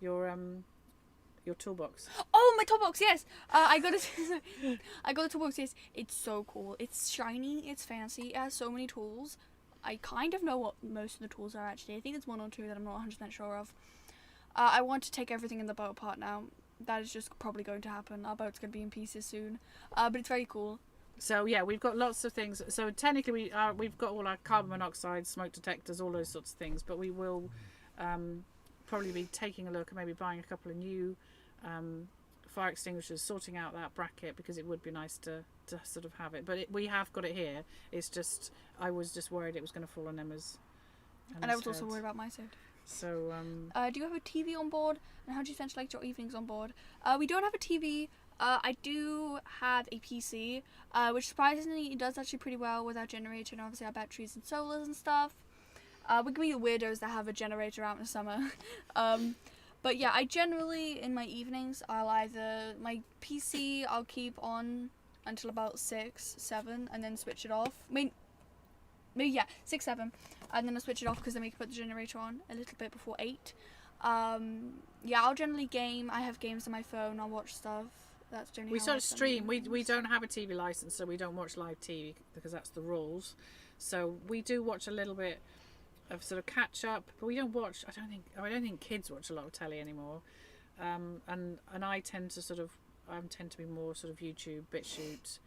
Your toolbox. Oh, my toolbox! Yes, I got it. I got the toolbox. Yes, it's so cool. It's shiny. It's fancy. It has so many tools. I kind of know what most of the tools are actually. I think there's one or two that I'm not 100% sure of. I want to take everything in the boat apart now. That is just probably going to happen. Our boat's going to be in pieces soon. But it's very cool. So yeah, we've got lots of things. So technically we've got all our carbon monoxide, smoke detectors, all those sorts of things. But we will probably be taking a look and maybe buying a couple of new fire extinguishers, sorting out that bracket because it would be nice to sort of have it. But we have got it here. It's just, I was just worried it was going to fall on Emma's and I was also worried about my side. So, do you have a TV on board? And how do you spend like your evenings on board? We don't have a TV. I do have a PC, which surprisingly does actually pretty well with our generator and obviously our batteries and solars and stuff. We can be the weirdos that have a generator out in the summer. But yeah, I generally, in my evenings, my PC I'll keep on until about 6, 7, and then switch it off. Maybe 6, 7. And then I'll switch it off because then we can put the generator on a little bit before 8. I'll generally game. I have games on my phone. I'll watch stuff. That's generally we how sort I of spend stream. my evenings. We don't have a TV license, so we don't watch live TV because that's the rules. So we do watch a little bit of sort of catch up, but we don't watch. I don't think kids watch a lot of telly anymore. And I tend to be more sort of YouTube, BitChute,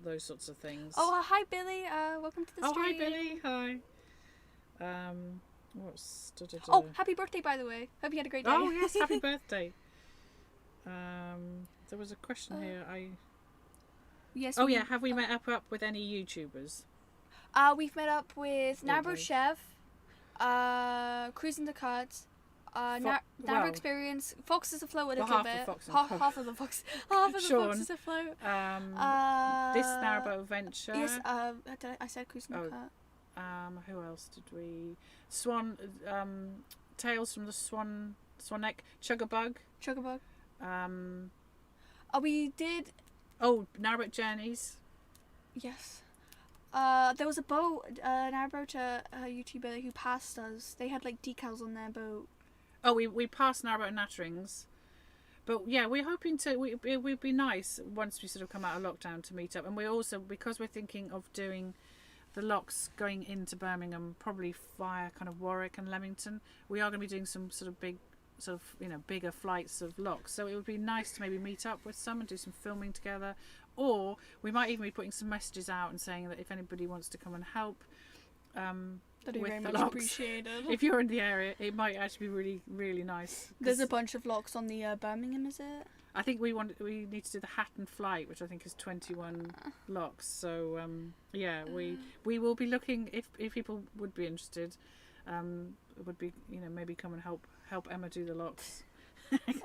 those sorts of things. Oh, hi Billy. Welcome to the stream. Oh, hi Billy. Hi. Oh, happy birthday, by the way. Hope you had a great day. Oh, yes, happy birthday. There was a question here. Yes. Oh, yeah, have we met up with any YouTubers? We've met up with Nabro Chef, Cruising the Cut, Nabro Experience, Foxes Afloat a little bit. Half of the Foxes Afloat. This Narrow Adventure. Yes, I said Cruising the Cut. Who else did we? Tales from the Swan Neck, Chugabug. We did. Oh, Narrowboat Journeys. Yes. There was a boat, Narrowboat YouTuber who passed us. They had like decals on their boat. Oh, we passed Narrowboat Natterings. But yeah, we're hoping it would be nice once we sort of come out of lockdown to meet up. And we also, because we're thinking of doing the locks going into Birmingham, probably via kind of Warwick and Leamington, we are going to be doing some sort of bigger flights of locks. So it would be nice to maybe meet up with some and do some filming together. Or we might even be putting some messages out and saying that if anybody wants to come and help that'd be very much locks, appreciated. if you're in the area, it might actually be really, really nice. There's a bunch of locks on the Birmingham, is it? I think we need to do the Hatton Flight, which I think is 21 locks. So we will be looking if people would be interested. It would be maybe come and help Emma do the locks.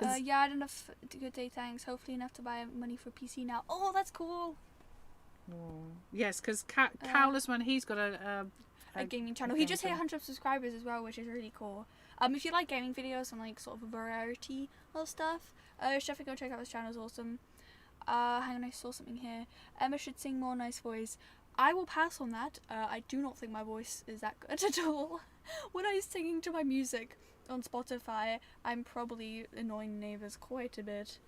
I had enough good day, thanks. Hopefully enough to buy money for PC now. Oh, that's cool. Oh. Yes, because Cowless Man, he's got a gaming channel. He just hit 100 subscribers as well, which is really cool. If you like gaming videos and like sort of a variety of stuff, definitely go check out his channel. It's awesome. Hang on, I saw something here. Emma should sing more nice voice. I will pass on that. I do not think my voice is that good at all. When I'm singing to my music on Spotify, I'm probably annoying neighbours quite a bit.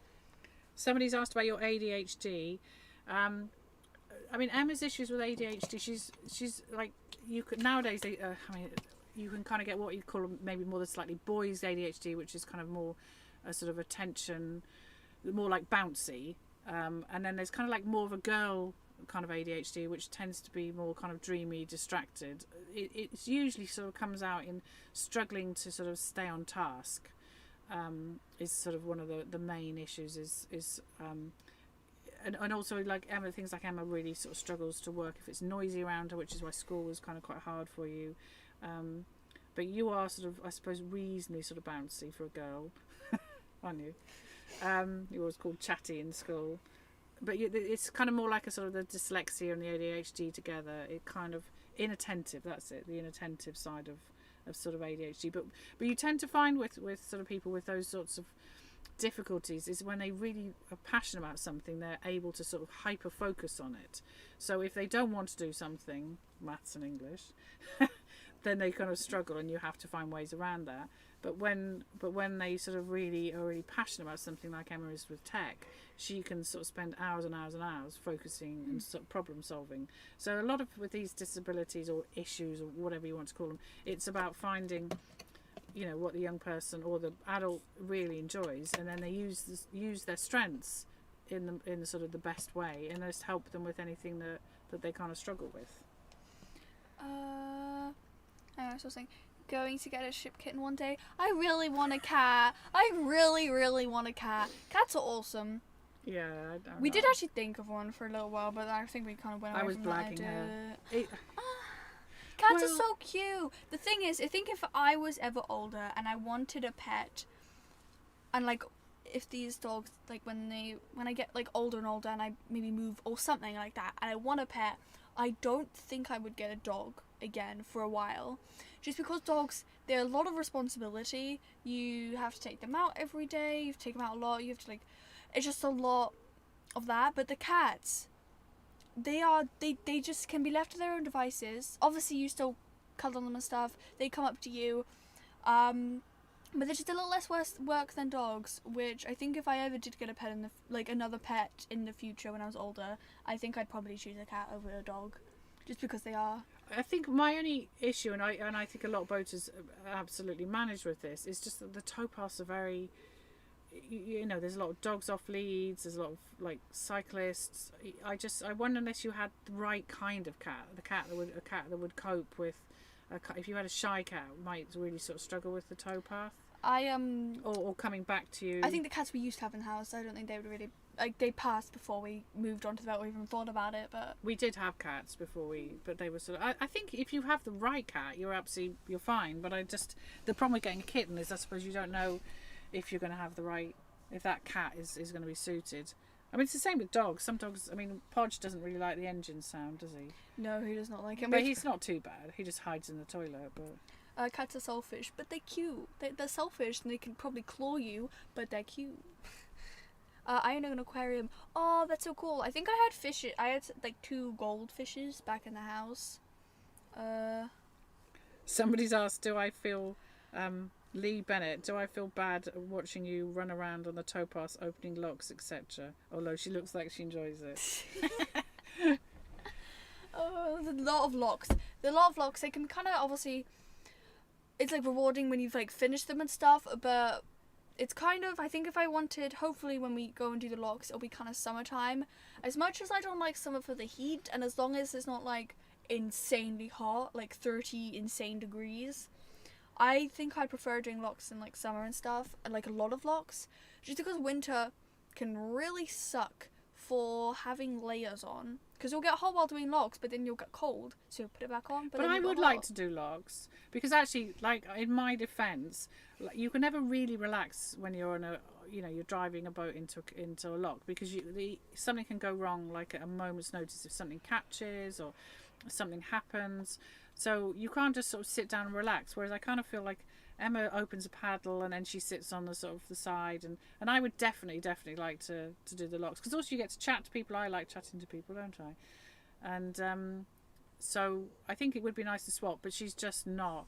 Somebody's asked about your ADHD. I mean, Emma's issues with ADHD. She's like, you could nowadays. You can kind of get what you call maybe more the slightly boys ADHD, which is kind of more a sort of attention, more like bouncy. And then there's kind of like more of a girl kind of ADHD, which tends to be more kind of dreamy, distracted. It's usually sort of comes out in struggling to sort of stay on task. Is sort of one of the main issues. And also like Emma, things like Emma really sort of struggles to work if it's noisy around her, which is why school was kind of quite hard for you. But you are sort of, I suppose, reasonably sort of bouncy for a girl, aren't you? You always called chatty in school, but it's kind of more like a sort of the dyslexia and the ADHD together. It kind of inattentive. That's it, the inattentive side of sort of ADHD. But you tend to find with sort of people with those sorts of difficulties is when they really are passionate about something, they're able to sort of hyper focus on it. So if they don't want to do something, maths and English, then they kind of struggle, and you have to find ways around that. But when they sort of really are really passionate about something, like Emma is with tech, she can sort of spend hours and hours and hours focusing and sort of problem solving. So a lot of with these disabilities or issues or whatever you want to call them, it's about finding, you know, what the young person or the adult really enjoys, and then they use their strengths in the sort of the best way, and just help them with anything that they kind of struggle with. I was saying, going to get a ship kitten one day. I really want a cat. I really, really want a cat. Cats are awesome. Yeah, we did actually think of one for a little while, but I think we kind of went away from that idea. Cats are so cute. The thing is, I think if I was ever older and I wanted a pet, and like if these dogs, like when I get like older and older and I maybe move or something like that, and I want a pet, I don't think I would get a dog again for a while, just because dogs, they're a lot of responsibility. You have to take them out every day, you have to take them out a lot, you have to like, it's just a lot of that. But the cats, they just can be left to their own devices. Obviously you still cuddle them and stuff, they come up to you, but they're just a little less work than dogs, which I think if I ever did get a pet another pet in the future when I was older, I think I'd probably choose a cat over a dog, just because they are. I think my only issue, and I think a lot of boaters absolutely manage with this, is just that the towpaths are very, you know, there's a lot of dogs off leads, there's a lot of like cyclists. I wonder unless you had the right kind of cat, a cat that would cope with. If you had a shy cat, might really sort of struggle with the towpath. Or coming back to you. I think the cats we used to have in the house, I don't think they would really, like, they passed before we moved on to that or even thought about it. But we did have cats before but they were sort of. I think if you have the right cat, you're fine. But the problem with getting a kitten is I suppose you don't know if you're going to have the right, if that cat is going to be suited. I mean, it's the same with dogs. Some dogs, I mean, Podge doesn't really like the engine sound, does he? No, he does not like it. But he's not too bad. He just hides in the toilet. But cats are selfish, but they're cute. They're selfish and they can probably claw you, but they're cute. I own an aquarium. Oh, that's so cool. I think I had fishes. I had like 2 goldfishes back in the house. Somebody's asked, do I feel... Lee Bennett, do I feel bad watching you run around on the towpaths opening locks, etc.? Although she looks like she enjoys it. Oh, the lot of locks. They can kind of obviously, it's like rewarding when you've like finished them and stuff, but it's kind of, I think if I wanted, hopefully when we go and do the locks, it'll be kind of summertime. As much as I don't like summer for the heat, and as long as it's not like insanely hot, like 30 insane degrees, I think I prefer doing locks in like summer and stuff, and like a lot of locks, just because winter can really suck for having layers on, because you'll get hot while doing locks, but then you'll get cold, so you'll put it back on. But I would like to do locks, because actually, like in my defence, you can never really relax when you're you're driving a boat into a lock, because something can go wrong, like at a moment's notice, if something catches or something happens. So you can't just sort of sit down and relax. Whereas I kind of feel like Emma opens a paddle and then she sits on the sort of the side, and I would definitely like to do the locks, because also you get to chat to people. I like chatting to people, don't I? And so I think it would be nice to swap, but she's just not.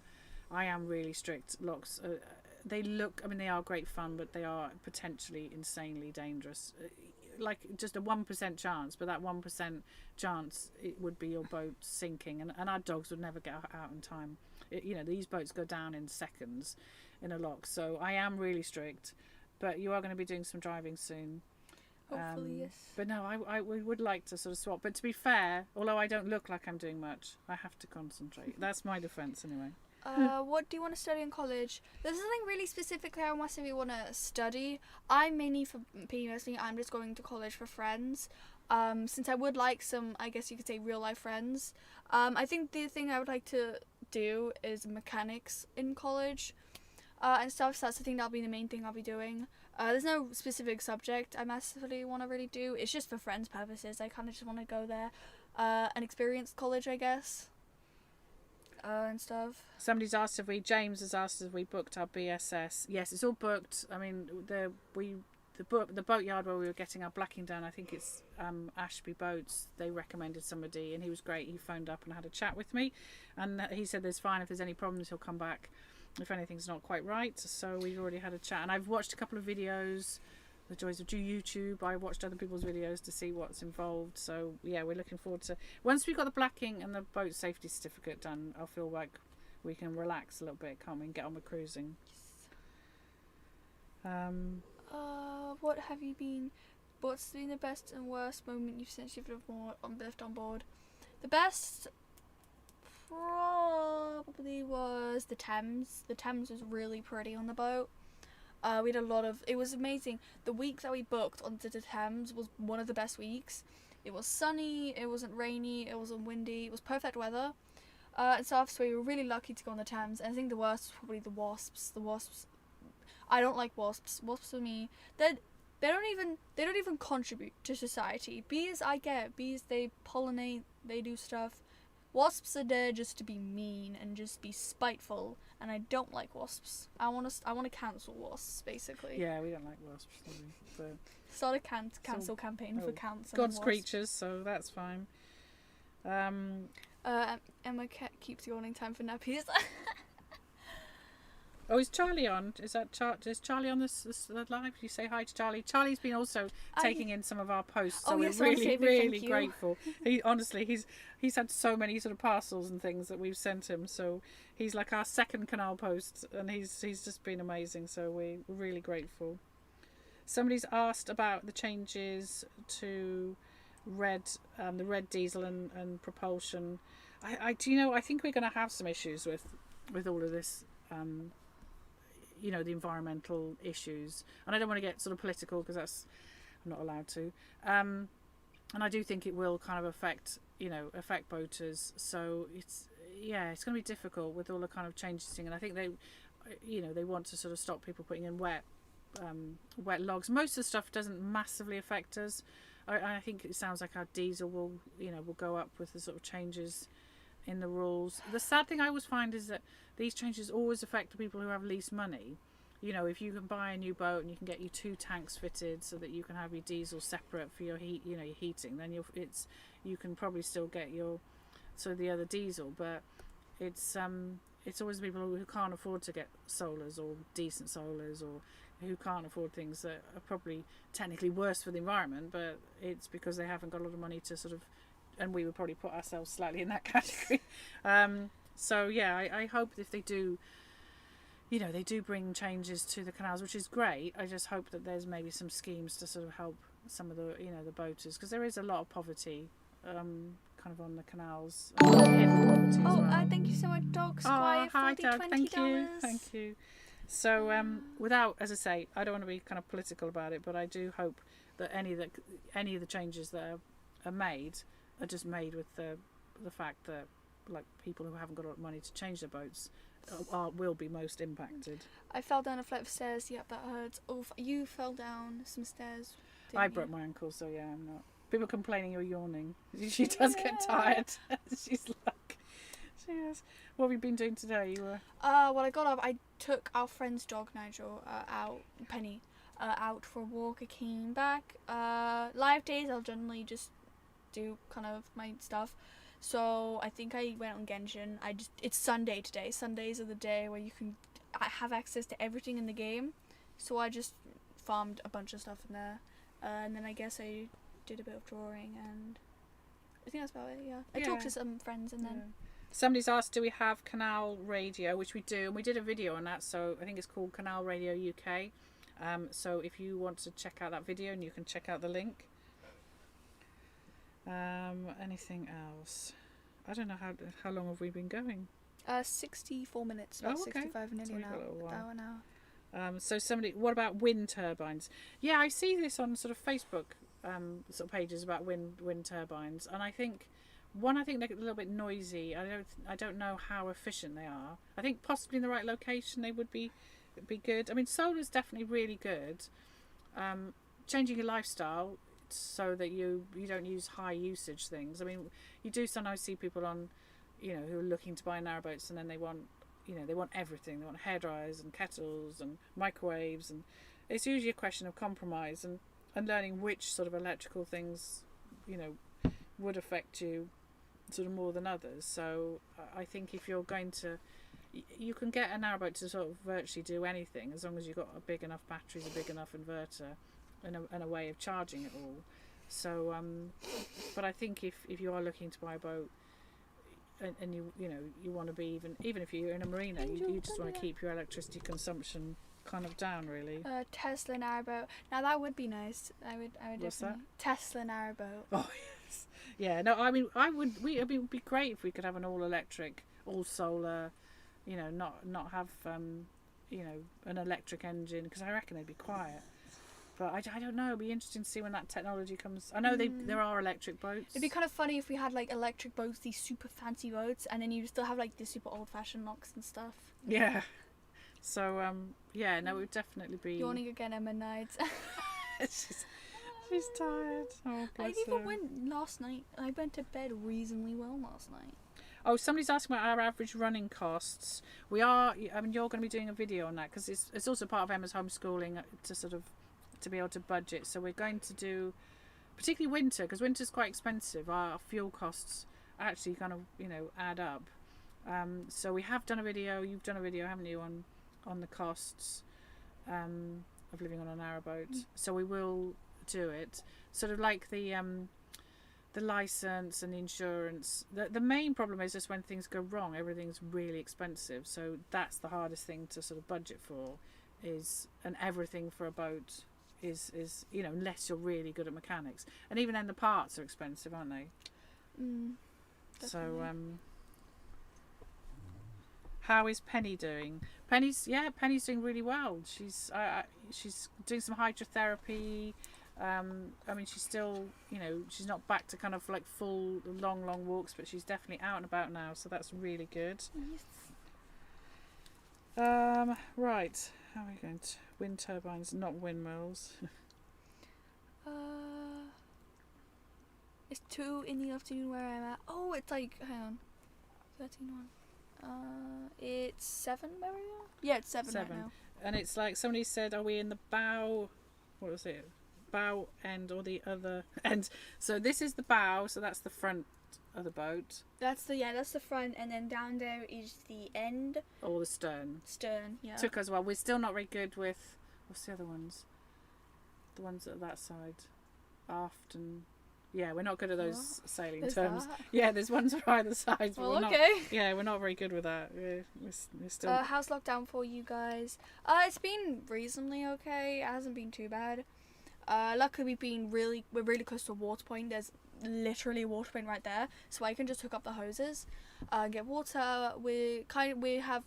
I am really strict. Locks, they are great fun, but they are potentially insanely dangerous. Like just a 1% chance, but that 1% chance, it would be your boat sinking, and our dogs would never get out in time. These boats go down in seconds in a lock. So I am really strict, but you are going to be doing some driving soon. Hopefully, yes. But no, I would like to sort of swap. But to be fair, although I don't look like I'm doing much, I have to concentrate. That's my defence anyway. What do you want to study in college? There's nothing really specifically I massively want to study. I'm just going to college for friends. Since I would like some, I guess you could say, real life friends. I think the thing I would like to do is mechanics in college and stuff. So that's the thing that'll be the main thing I'll be doing. There's no specific subject I massively want to really do. It's just for friends purposes. I kind of just want to go there and experience college, I guess. And stuff. Somebody's asked James has asked if we booked our BSS. Yes, it's all booked. I mean, the boatyard where we were getting our blacking done, I think it's Ashby Boats. They recommended somebody, and he was great. He phoned up and had a chat with me, and he said there's fine. If there's any problems, he'll come back if anything's not quite right. So we've already had a chat, and I've watched a couple of videos, the joys of YouTube. I watched other people's videos to see what's involved. So yeah, we're looking forward to, once we've got the blacking and the boat safety certificate done, I'll feel like we can relax a little bit, can't we, and get on with cruising. What's been the best and worst moment you've since you've lived on board? The best probably was the Thames. The Thames was really pretty on the boat. We had it was amazing. The week that we booked onto the Thames was one of the best weeks. It was sunny, it wasn't rainy, it wasn't windy, it was perfect weather. And so we were really lucky to go on the Thames. And I think the worst was probably the wasps. I don't like wasps. Wasps for me, they don't even contribute to society. Bees, I get. Bees, they pollinate, they do stuff. Wasps are there just to be mean and just be spiteful, and I don't like wasps. I want to cancel wasps, basically. Yeah, we don't like wasps. But start a cancel campaign for cancer. God's creatures, so that's fine. Emma keeps yawning. Time for nappies. Oh, is Charlie on? Is Charlie on this live? You say hi to Charlie. Charlie's been also taking in some of our posts, so we're really grateful. He's had so many sort of parcels and things that we've sent him. So he's like our second Canal post, and he's just been amazing. So we're really grateful. Somebody's asked about the changes to the red diesel and propulsion. I think we're going to have some issues with all of this. The environmental issues, and I don't want to get sort of political because I'm not allowed to, and I do think it will kind of affect boaters. So it's going to be difficult with all the kind of changes thing, and I think they want to sort of stop people putting in wet logs. Most of the stuff doesn't massively affect us. I think it sounds like our diesel will go up with the sort of changes in the rules. The sad thing I always find is that these changes always affect the people who have least money. If you can buy a new boat and you can get your 2 tanks fitted so that you can have your diesel separate for your heat, your heating, then you can probably still get the other diesel. But it's always the people who can't afford to get solars or decent solars, or who can't afford things that are probably technically worse for the environment, but it's because they haven't got a lot of money to sort of, and we would probably put ourselves slightly in that category. So yeah, I hope if they do, they do bring changes to the canals, which is great. I just hope that there's maybe some schemes to sort of help some of the the boaters, because there is a lot of poverty kind of on the canals. Thank you so much, Dog Squire. Hi, Doug. $20. Thank you. So without, as I say, I don't want to be kind of political about it, but I do hope that any of the changes that are made are just made with the fact that, like, people who haven't got a lot of money to change their boats will be most impacted. I fell down a flight of stairs. Yep, that hurts. Oh, you fell down some stairs. I broke my ankle, so yeah, I'm not. People complaining you're yawning. She does get tired. She's like, she is. What have you been doing today? You were. Well, I got up. I took our friend's dog Nigel Penny, out for a walk. I came back. Live days, I'll generally just do kind of my stuff. So I think I went on Genshin. It's Sunday today. Sundays are the day where you can have access to everything in the game. So I just farmed a bunch of stuff in there. And then I guess I did a bit of drawing, and I think that's about it, yeah. I talked to some friends, and then... Yeah. Somebody's asked, do we have Canal Radio, which we do, and we did a video on that, so I think it's called Canal Radio UK. So if you want to check out that video, and you can check out the link. Anything else? I don't know how long have we been going? 64 minutes, about 65 nearly an hour now. So what about wind turbines? Yeah, I see this on sort of Facebook sort of pages about wind turbines, and I think they're a little bit noisy. I don't know how efficient they are. I think possibly in the right location they would be good. I mean, solar's definitely really good. Changing your lifestyle so that you don't use high usage things. I mean, you do sometimes see people on, who are looking to buy narrowboats, and then they want everything. They want hairdryers and kettles and microwaves, and it's usually a question of compromise and learning which sort of electrical things, would affect you sort of more than others. So I think if you're going to, you can get a narrowboat to sort of virtually do anything as long as you've got a big enough batteries, a big enough inverter, and a way of charging it all. So, but I think if you are looking to buy a boat, and you want to be even if you're in a marina, you just want to keep your electricity consumption kind of down, really. Tesla narrowboat. Now that would be nice. I would What's definitely. Tesla narrowboat. Oh yes, yeah. No, I mean it would be great if we could have an all electric, all solar, not have an electric engine, because I reckon they'd be quiet. But I don't know. It'd be interesting to see when that technology comes. I know there are electric boats. It'd be kind of funny if we had like electric boats, these super fancy boats, and then you still have like the super old-fashioned locks and stuff. Yeah. So it would definitely be. Yawning again, Emma Nights. she's tired. Oh, bless I even went last night. I went to bed reasonably well last night. Oh, somebody's asking about our average running costs. We are. I mean, you're going to be doing a video on that, because it's also part of Emma's homeschooling to be able to budget. So we're going to do, particularly winter, because winter's quite expensive. Our fuel costs actually kind of add up. So we have done a video. You've done a video, haven't you, on the costs of living on a narrowboat. So we will do it. Sort of like the license and the insurance. The main problem is just when things go wrong, everything's really expensive. So that's the hardest thing to sort of budget for, and everything for a boat is unless you're really good at mechanics, and even then the parts are expensive, aren't they? So how is Penny doing? Penny's doing really well. She's doing some hydrotherapy. I mean, she's still, she's not back to kind of like full long walks, but she's definitely out and about now, so that's really good. Yes. Right, how are we going to wind turbines, not windmills? It's 2 in the afternoon where I'm at. Oh, it's like, hang on, 13:01. It's 7 where we are? Yeah, it's 7 right now. And it's like somebody said, are we in the bow? What was it? Bow end or the other end? So this is the bow, so that's the front of the boat. That's the front, and then down there is the end. Or the stern. Stern, yeah. Took us a while. We're still not very good with, what's the other ones? The ones at that side. Aft and... Yeah, we're not good at those sailing terms. That? Yeah, there's ones on either side. Well, okay. We're not very good with that. We're still... how's lockdown for you guys? It's been reasonably okay. It hasn't been too bad. Luckily we're really close to a water point. There's literally a water point right there, so I can just hook up the hoses, get water. We have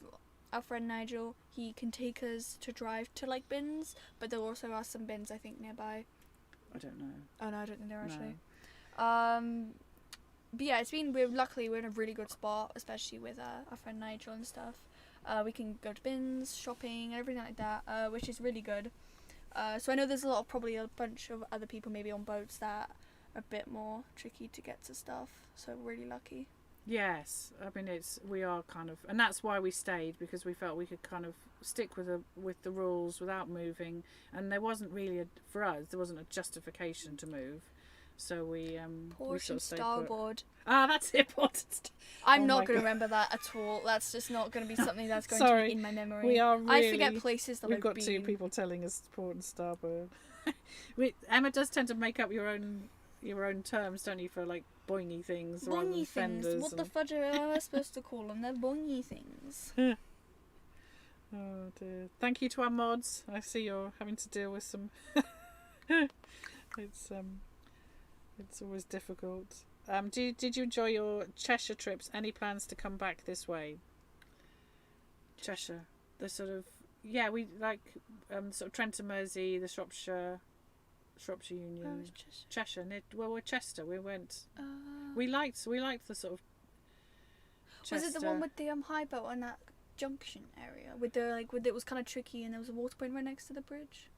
our friend Nigel. He can take us to drive to like bins, but there also are some bins I think nearby. I don't know. Oh no, I don't think there actually. But yeah, we're in a really good spot, especially with our friend Nigel and stuff. We can go to bins, shopping, and everything like that, which is really good. So I know there's probably a bunch of other people maybe on boats that are a bit more tricky to get to stuff. So we're really lucky. Yes, I mean we are kind of, and that's why we stayed, because we felt we could kind of stick with the rules without moving, and there wasn't really for us there wasn't a justification to move, so we Port sort and of stayed starboard. put. Ah, that's it. I'm Oh not my going to God. remember that at all. That's just not going to be something that's going to Sorry. be in my memory. We are I really, forget places that we've I've got been. 2 people telling us port and starboard. Emma does tend to make up your own terms, don't you, for like boingy things rather than Boingy things. fenders. What the fudge am I supposed to call them? They're boingy things. Oh dear. Thank you to our mods. I see you're having to deal with some it's always difficult. Did you enjoy your Cheshire trips? Any plans to come back this way? Cheshire. The sort of we like sort of Trent and Mersey, the Shropshire Union. Cheshire. We're Chester. We went. We liked the sort of Chester. Was it the one with the high boat on that junction area with it was kind of tricky and there was a water point right next to the bridge?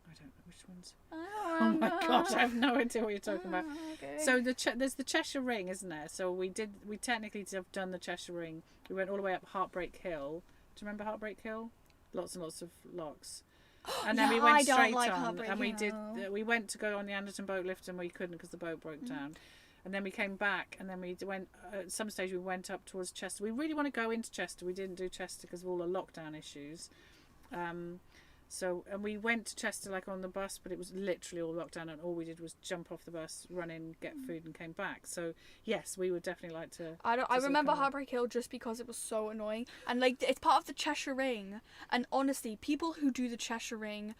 I don't know which ones. Oh my gosh, I have no idea what you're talking about. Okay. So there's the Cheshire Ring, isn't there? So we technically have done the Cheshire Ring. We went all the way up Heartbreak Hill. Do you remember Heartbreak Hill? Lots and lots of locks. And then we went straight on, and we went to go on the Anderton boat lift, and we couldn't because the boat broke down. And then we came back, and then we went. At some stage, we went up towards Chester. We really want to go into Chester. We didn't do Chester because of all the lockdown issues. And we went to Chester like on the bus, but it was literally all locked down, and all we did was jump off the bus, run in, get food, and came back. So yes, we would definitely like to. I remember Heartbreak Hill just because it was so annoying, and like it's part of the Cheshire Ring. And honestly, people who do the Cheshire Ring,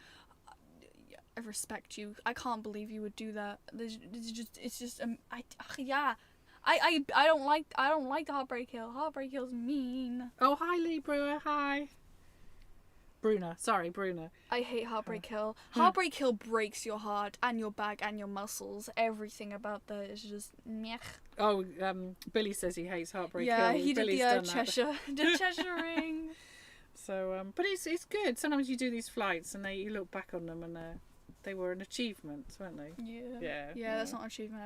I respect you. I can't believe you would do that. I don't like Heartbreak Hill. Heartbreak Hill's mean. Oh, hi Lee Brewer, hi. Bruna. I hate Heartbreak Hill. Heartbreak Hill breaks your heart and your back and your muscles. Everything about that is just meh. Oh, Billy says he hates Heartbreak Hill. Yeah, he Billy's did done the that. Cheshire Ring. So, but it's good. Sometimes you do these flights and you look back on them and they were an achievement, weren't they? Yeah. Yeah, that's not an achievement.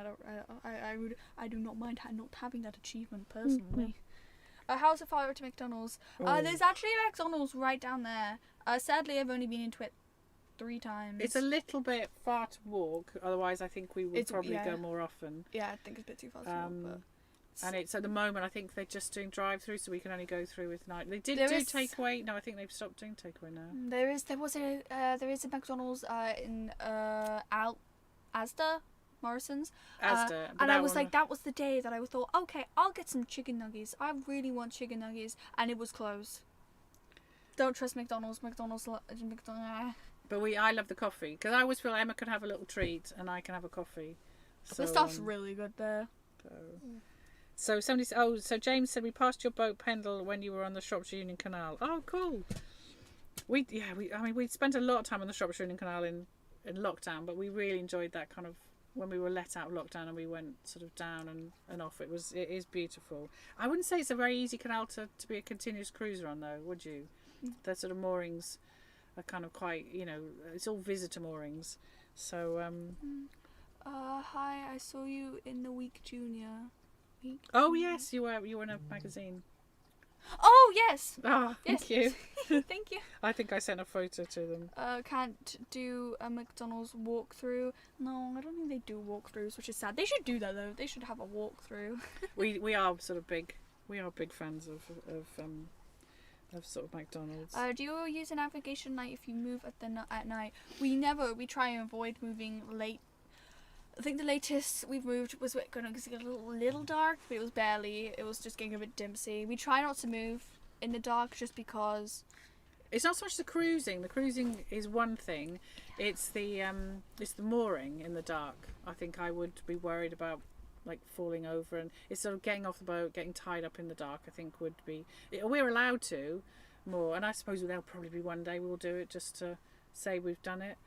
I do not mind not having that achievement personally. How's if I were to McDonald's? There's actually a McDonald's right down there. Sadly, I've only been into it 3 times. It's a little bit far to walk. Otherwise, I think we would probably go more often. Yeah, I think it's a bit too far to walk. But and it's at the moment, I think they're just doing drive-through, so we can only go through with night. They did There do is- takeaway. No, I think they've stopped doing takeaway now. there is a McDonald's in Asda, Morrison's. Asda, but And I that was one- like, that was the day that I thought, okay, I'll get some chicken nuggets. I really want chicken nuggets, and it was closed. Don't trust McDonald's. McDonald's. But I love the coffee because I always feel Emma can have a little treat and I can have a coffee. So, The stuff's really good there. So James said we passed your boat Pendle when you were on the Shropshire Union Canal. Oh, cool. We spent a lot of time on the Shropshire Union Canal in lockdown, but we really enjoyed that kind of when we were let out of lockdown and we went sort of down and off. It is beautiful. I wouldn't say it's a very easy canal to be a continuous cruiser on though, would you? The sort of moorings are kind of quite, it's all visitor moorings. So Hi, I saw you in the Week Junior. Oh yes, you were in a magazine. Oh yes. Oh, thank you. Thank you. I think I sent a photo to them. Can't do a McDonald's walkthrough. No, I don't think they do walkthroughs, which is sad. They should do that though. They should have a walkthrough. we are sort of big. We are big fans of sort of McDonald's. Do you use a navigation light if you move at night? We try and avoid moving late. I think the latest we've moved was going to get a little dark, but it was barely. It was just getting a bit dimsy. We try not to move in the dark just because. It's not so much the cruising. The cruising is one thing. It's the mooring in the dark. I think I would be worried about like falling over, and it's sort of getting off the boat, getting tied up in the dark. I think would be. We're allowed to more, and I suppose there'll probably be one day we'll do it just to say we've done it.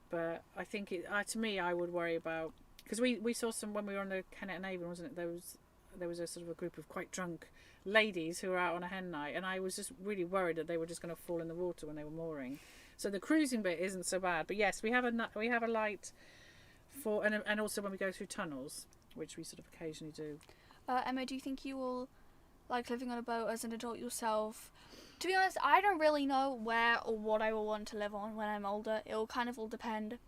But I think to me, I would worry about because we saw some when we were on the Canal, wasn't it? There was there was a sort of a group of quite drunk ladies who were out on a hen night, and I was just really worried that they were just going to fall in the water when they were mooring. So the cruising bit isn't so bad, but yes, we have a light for, and also when we go through tunnels, which we sort of occasionally do. Emma, do you think you will like living on a boat as an adult yourself? To be honest, I don't really know where or what I will want to live on when I'm older. It will kind of all depend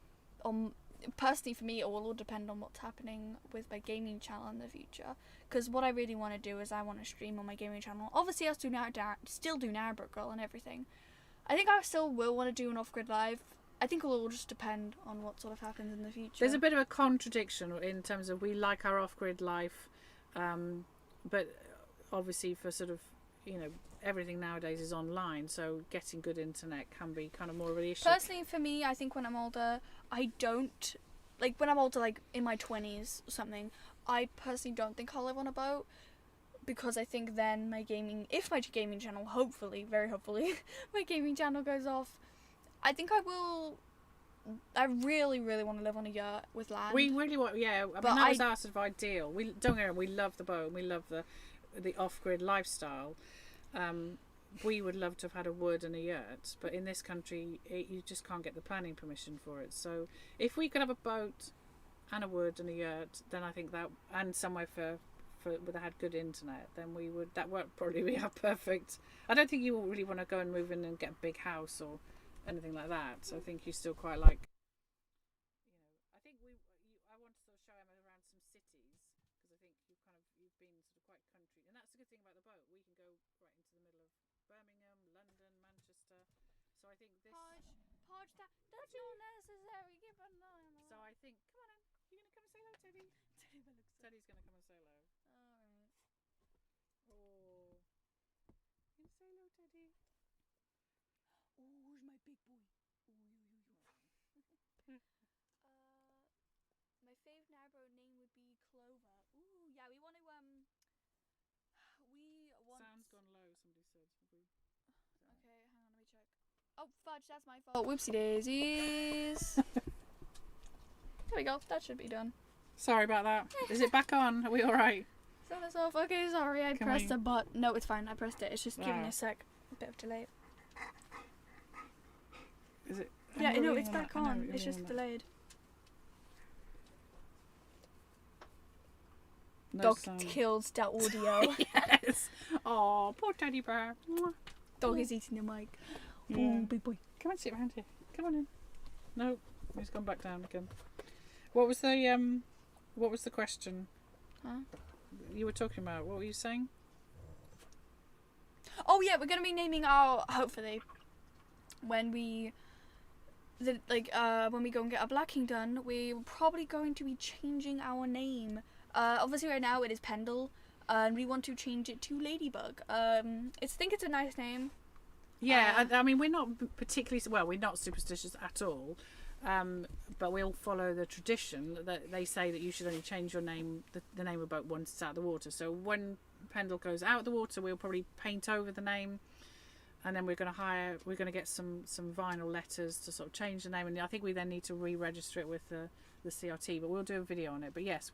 on, personally for me, it will all depend on what's happening with my gaming channel in the future. Because what I really want to do is I want to stream on my gaming channel. Obviously, I'll still do Narrowbrook Girl and everything. I think I still will want to do an off-grid live. I think it will all just depend on what sort of happens in the future. There's a bit of a contradiction in terms of we like our off-grid life, but obviously for sort of, everything nowadays is online, so getting good internet can be kind of more of an issue. Personally, for me, I think when I'm older, when I'm older, like in my 20s or something, I personally don't think I'll live on a boat, because I think then if my gaming channel, hopefully, very hopefully, my gaming channel goes off, I think I really, really want to live on a yacht with land. We really want, yeah. I mean, that was our sort of ideal. We don't get me wrong, we love the boat and we love the off-grid lifestyle. We would love to have had a wood and a yurt, but in this country, you just can't get the planning permission for it. So if we could have a boat and a wood and a yurt, then I think that, and somewhere for that had good internet, then that would probably be our perfect. I don't think you really want to go and move in and get a big house or anything like that. So I think you still quite like, I think I want to sort of show Emma around some cities, because I think you've been sort of quite country, and that's the good thing about the boat. We can go right into the middle of Birmingham, London, Manchester. So I think this. Podge, that's not necessary. Give a nine. So I think, come on, Anne, you're gonna come and say hello, Teddy. Teddy's gonna come and say hello. Alright. Oh, you gonna say hello, Teddy? Oh, who's my big boy? My fave Narrow name would be Clover. Ooh, yeah, we want to Sound's gone low, somebody said. Okay, hang on, let me check. Oh, fudge, that's my fault. Whoopsie daisies. There we go, that should be done. Sorry about that. Is it back on? Are we alright? Turn this off. Okay, sorry, I pressed a button. No, it's fine, I pressed it. It's just giving a bit of delay. Is it? Yeah, no, it's back on. It's just delayed. No Dog sound. kills the audio. Yes. Oh, poor teddy bear. Dog is eating the mic. Yeah. Oh, big boy. Come and sit around here. Come on in. No, he's gone back down again. What was the question? Huh? You were talking about. What were you saying? Oh yeah, we're gonna be naming our, hopefully, when we go and get our blacking done, we're probably going to be changing our name. Obviously right now it is Pendle, and we want to change it to Ladybug. I think it's a nice name. Yeah, I mean, we're not particularly, well, we're not superstitious at all, but we'll follow the tradition that they say that you should only change your name, the name of a boat, once it's out of the water. So when Pendle goes out of the water, we'll probably paint over the name, and then we're going to get some vinyl letters to sort of change the name, and I think we then need to re-register it with the CRT, but we'll do a video on it. But yes,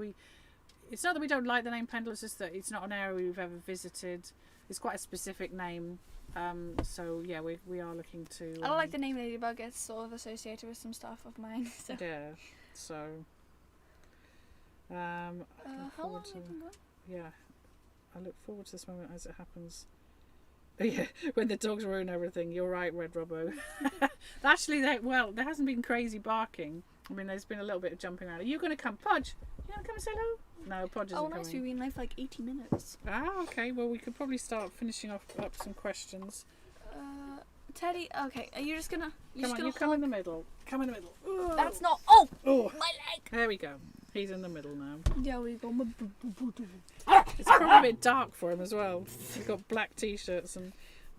it's not that we don't like the name Pendle, it's just that it's not an area we've ever visited. It's quite a specific name. So yeah, we are looking to. I don't like the name Ladybug. It's sort of associated with some stuff of mine. So. Yeah. So. I look how long forward have to. we been going? Yeah, I look forward to this moment as it happens. Yeah, when the dogs ruin everything. You're right, Red Robbo. Actually, there hasn't been crazy barking. I mean, there's been a little bit of jumping around. Are you going to come, Podge? You going to come and say hello? No, Podge isn't coming. Oh, nice. We've been live for like 80 minutes. Ah, okay. Well, we could probably start finishing up some questions. Teddy, okay. Are you just gonna? Come in the middle. Come in the middle. Ooh. That's not. Oh, my leg. There we go. He's in the middle now. There we go. It's probably a bit dark for him as well. He's got black t-shirts and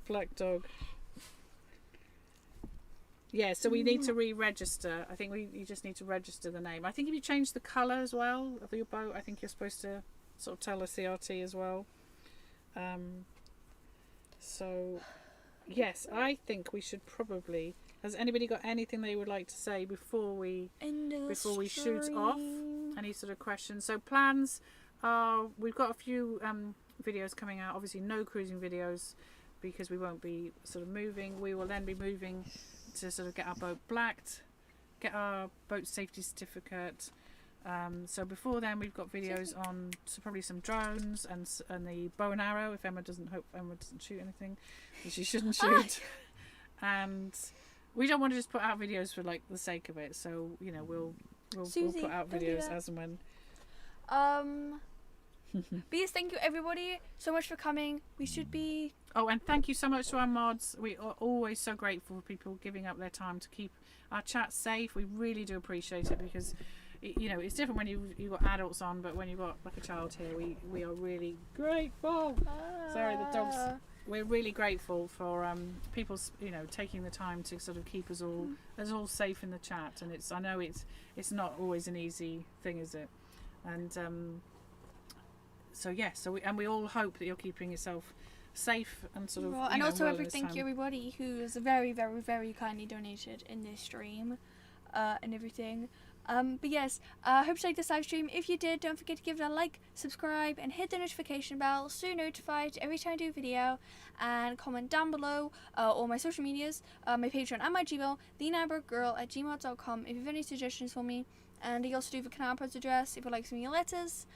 black dog. Yeah, so we need to re-register. I think you just need to register the name. I think if you change the colour as well of your boat, I think you're supposed to sort of tell the CRT as well. So, yes, I think we should probably. Has anybody got anything they would like to say before we shoot off? Any sort of questions? So plans we've got a few videos coming out. Obviously, no cruising videos because we won't be sort of moving. We will then be moving to sort of get our boat blacked, get our boat safety certificate. So before then, we've got videos on probably some drones and the bow and arrow. If Emma doesn't shoot anything, and she shouldn't shoot. And we don't want to just put out videos for like the sake of it. So you know, we'll put out videos as and when. But yes, thank you everybody so much for coming. We should be. Oh, and thank you so much to our mods. We are always so grateful for people giving up their time to keep our chat safe. We really do appreciate it because, you know, it's different when you've got adults on, but when you've got like a child here, we are really grateful. Sorry, the dogs. We're really grateful for people, you know, taking the time to sort of keep us all safe in the chat. And I know it's not always an easy thing, is it? And so we all hope that you're keeping yourself safe and sort of. Well, and also thank you everybody who's very, very, very kindly donated in this stream, and everything. But yes, I hope you liked this live stream. If you did, don't forget to give it a like, subscribe, and hit the notification bell so you're notified every time I do a video. And comment down below all my social medias, my Patreon and my Gmail, thenambergirl@gmail.com if you have any suggestions for me. And I also do have a canal post address if you'd like some of your letters.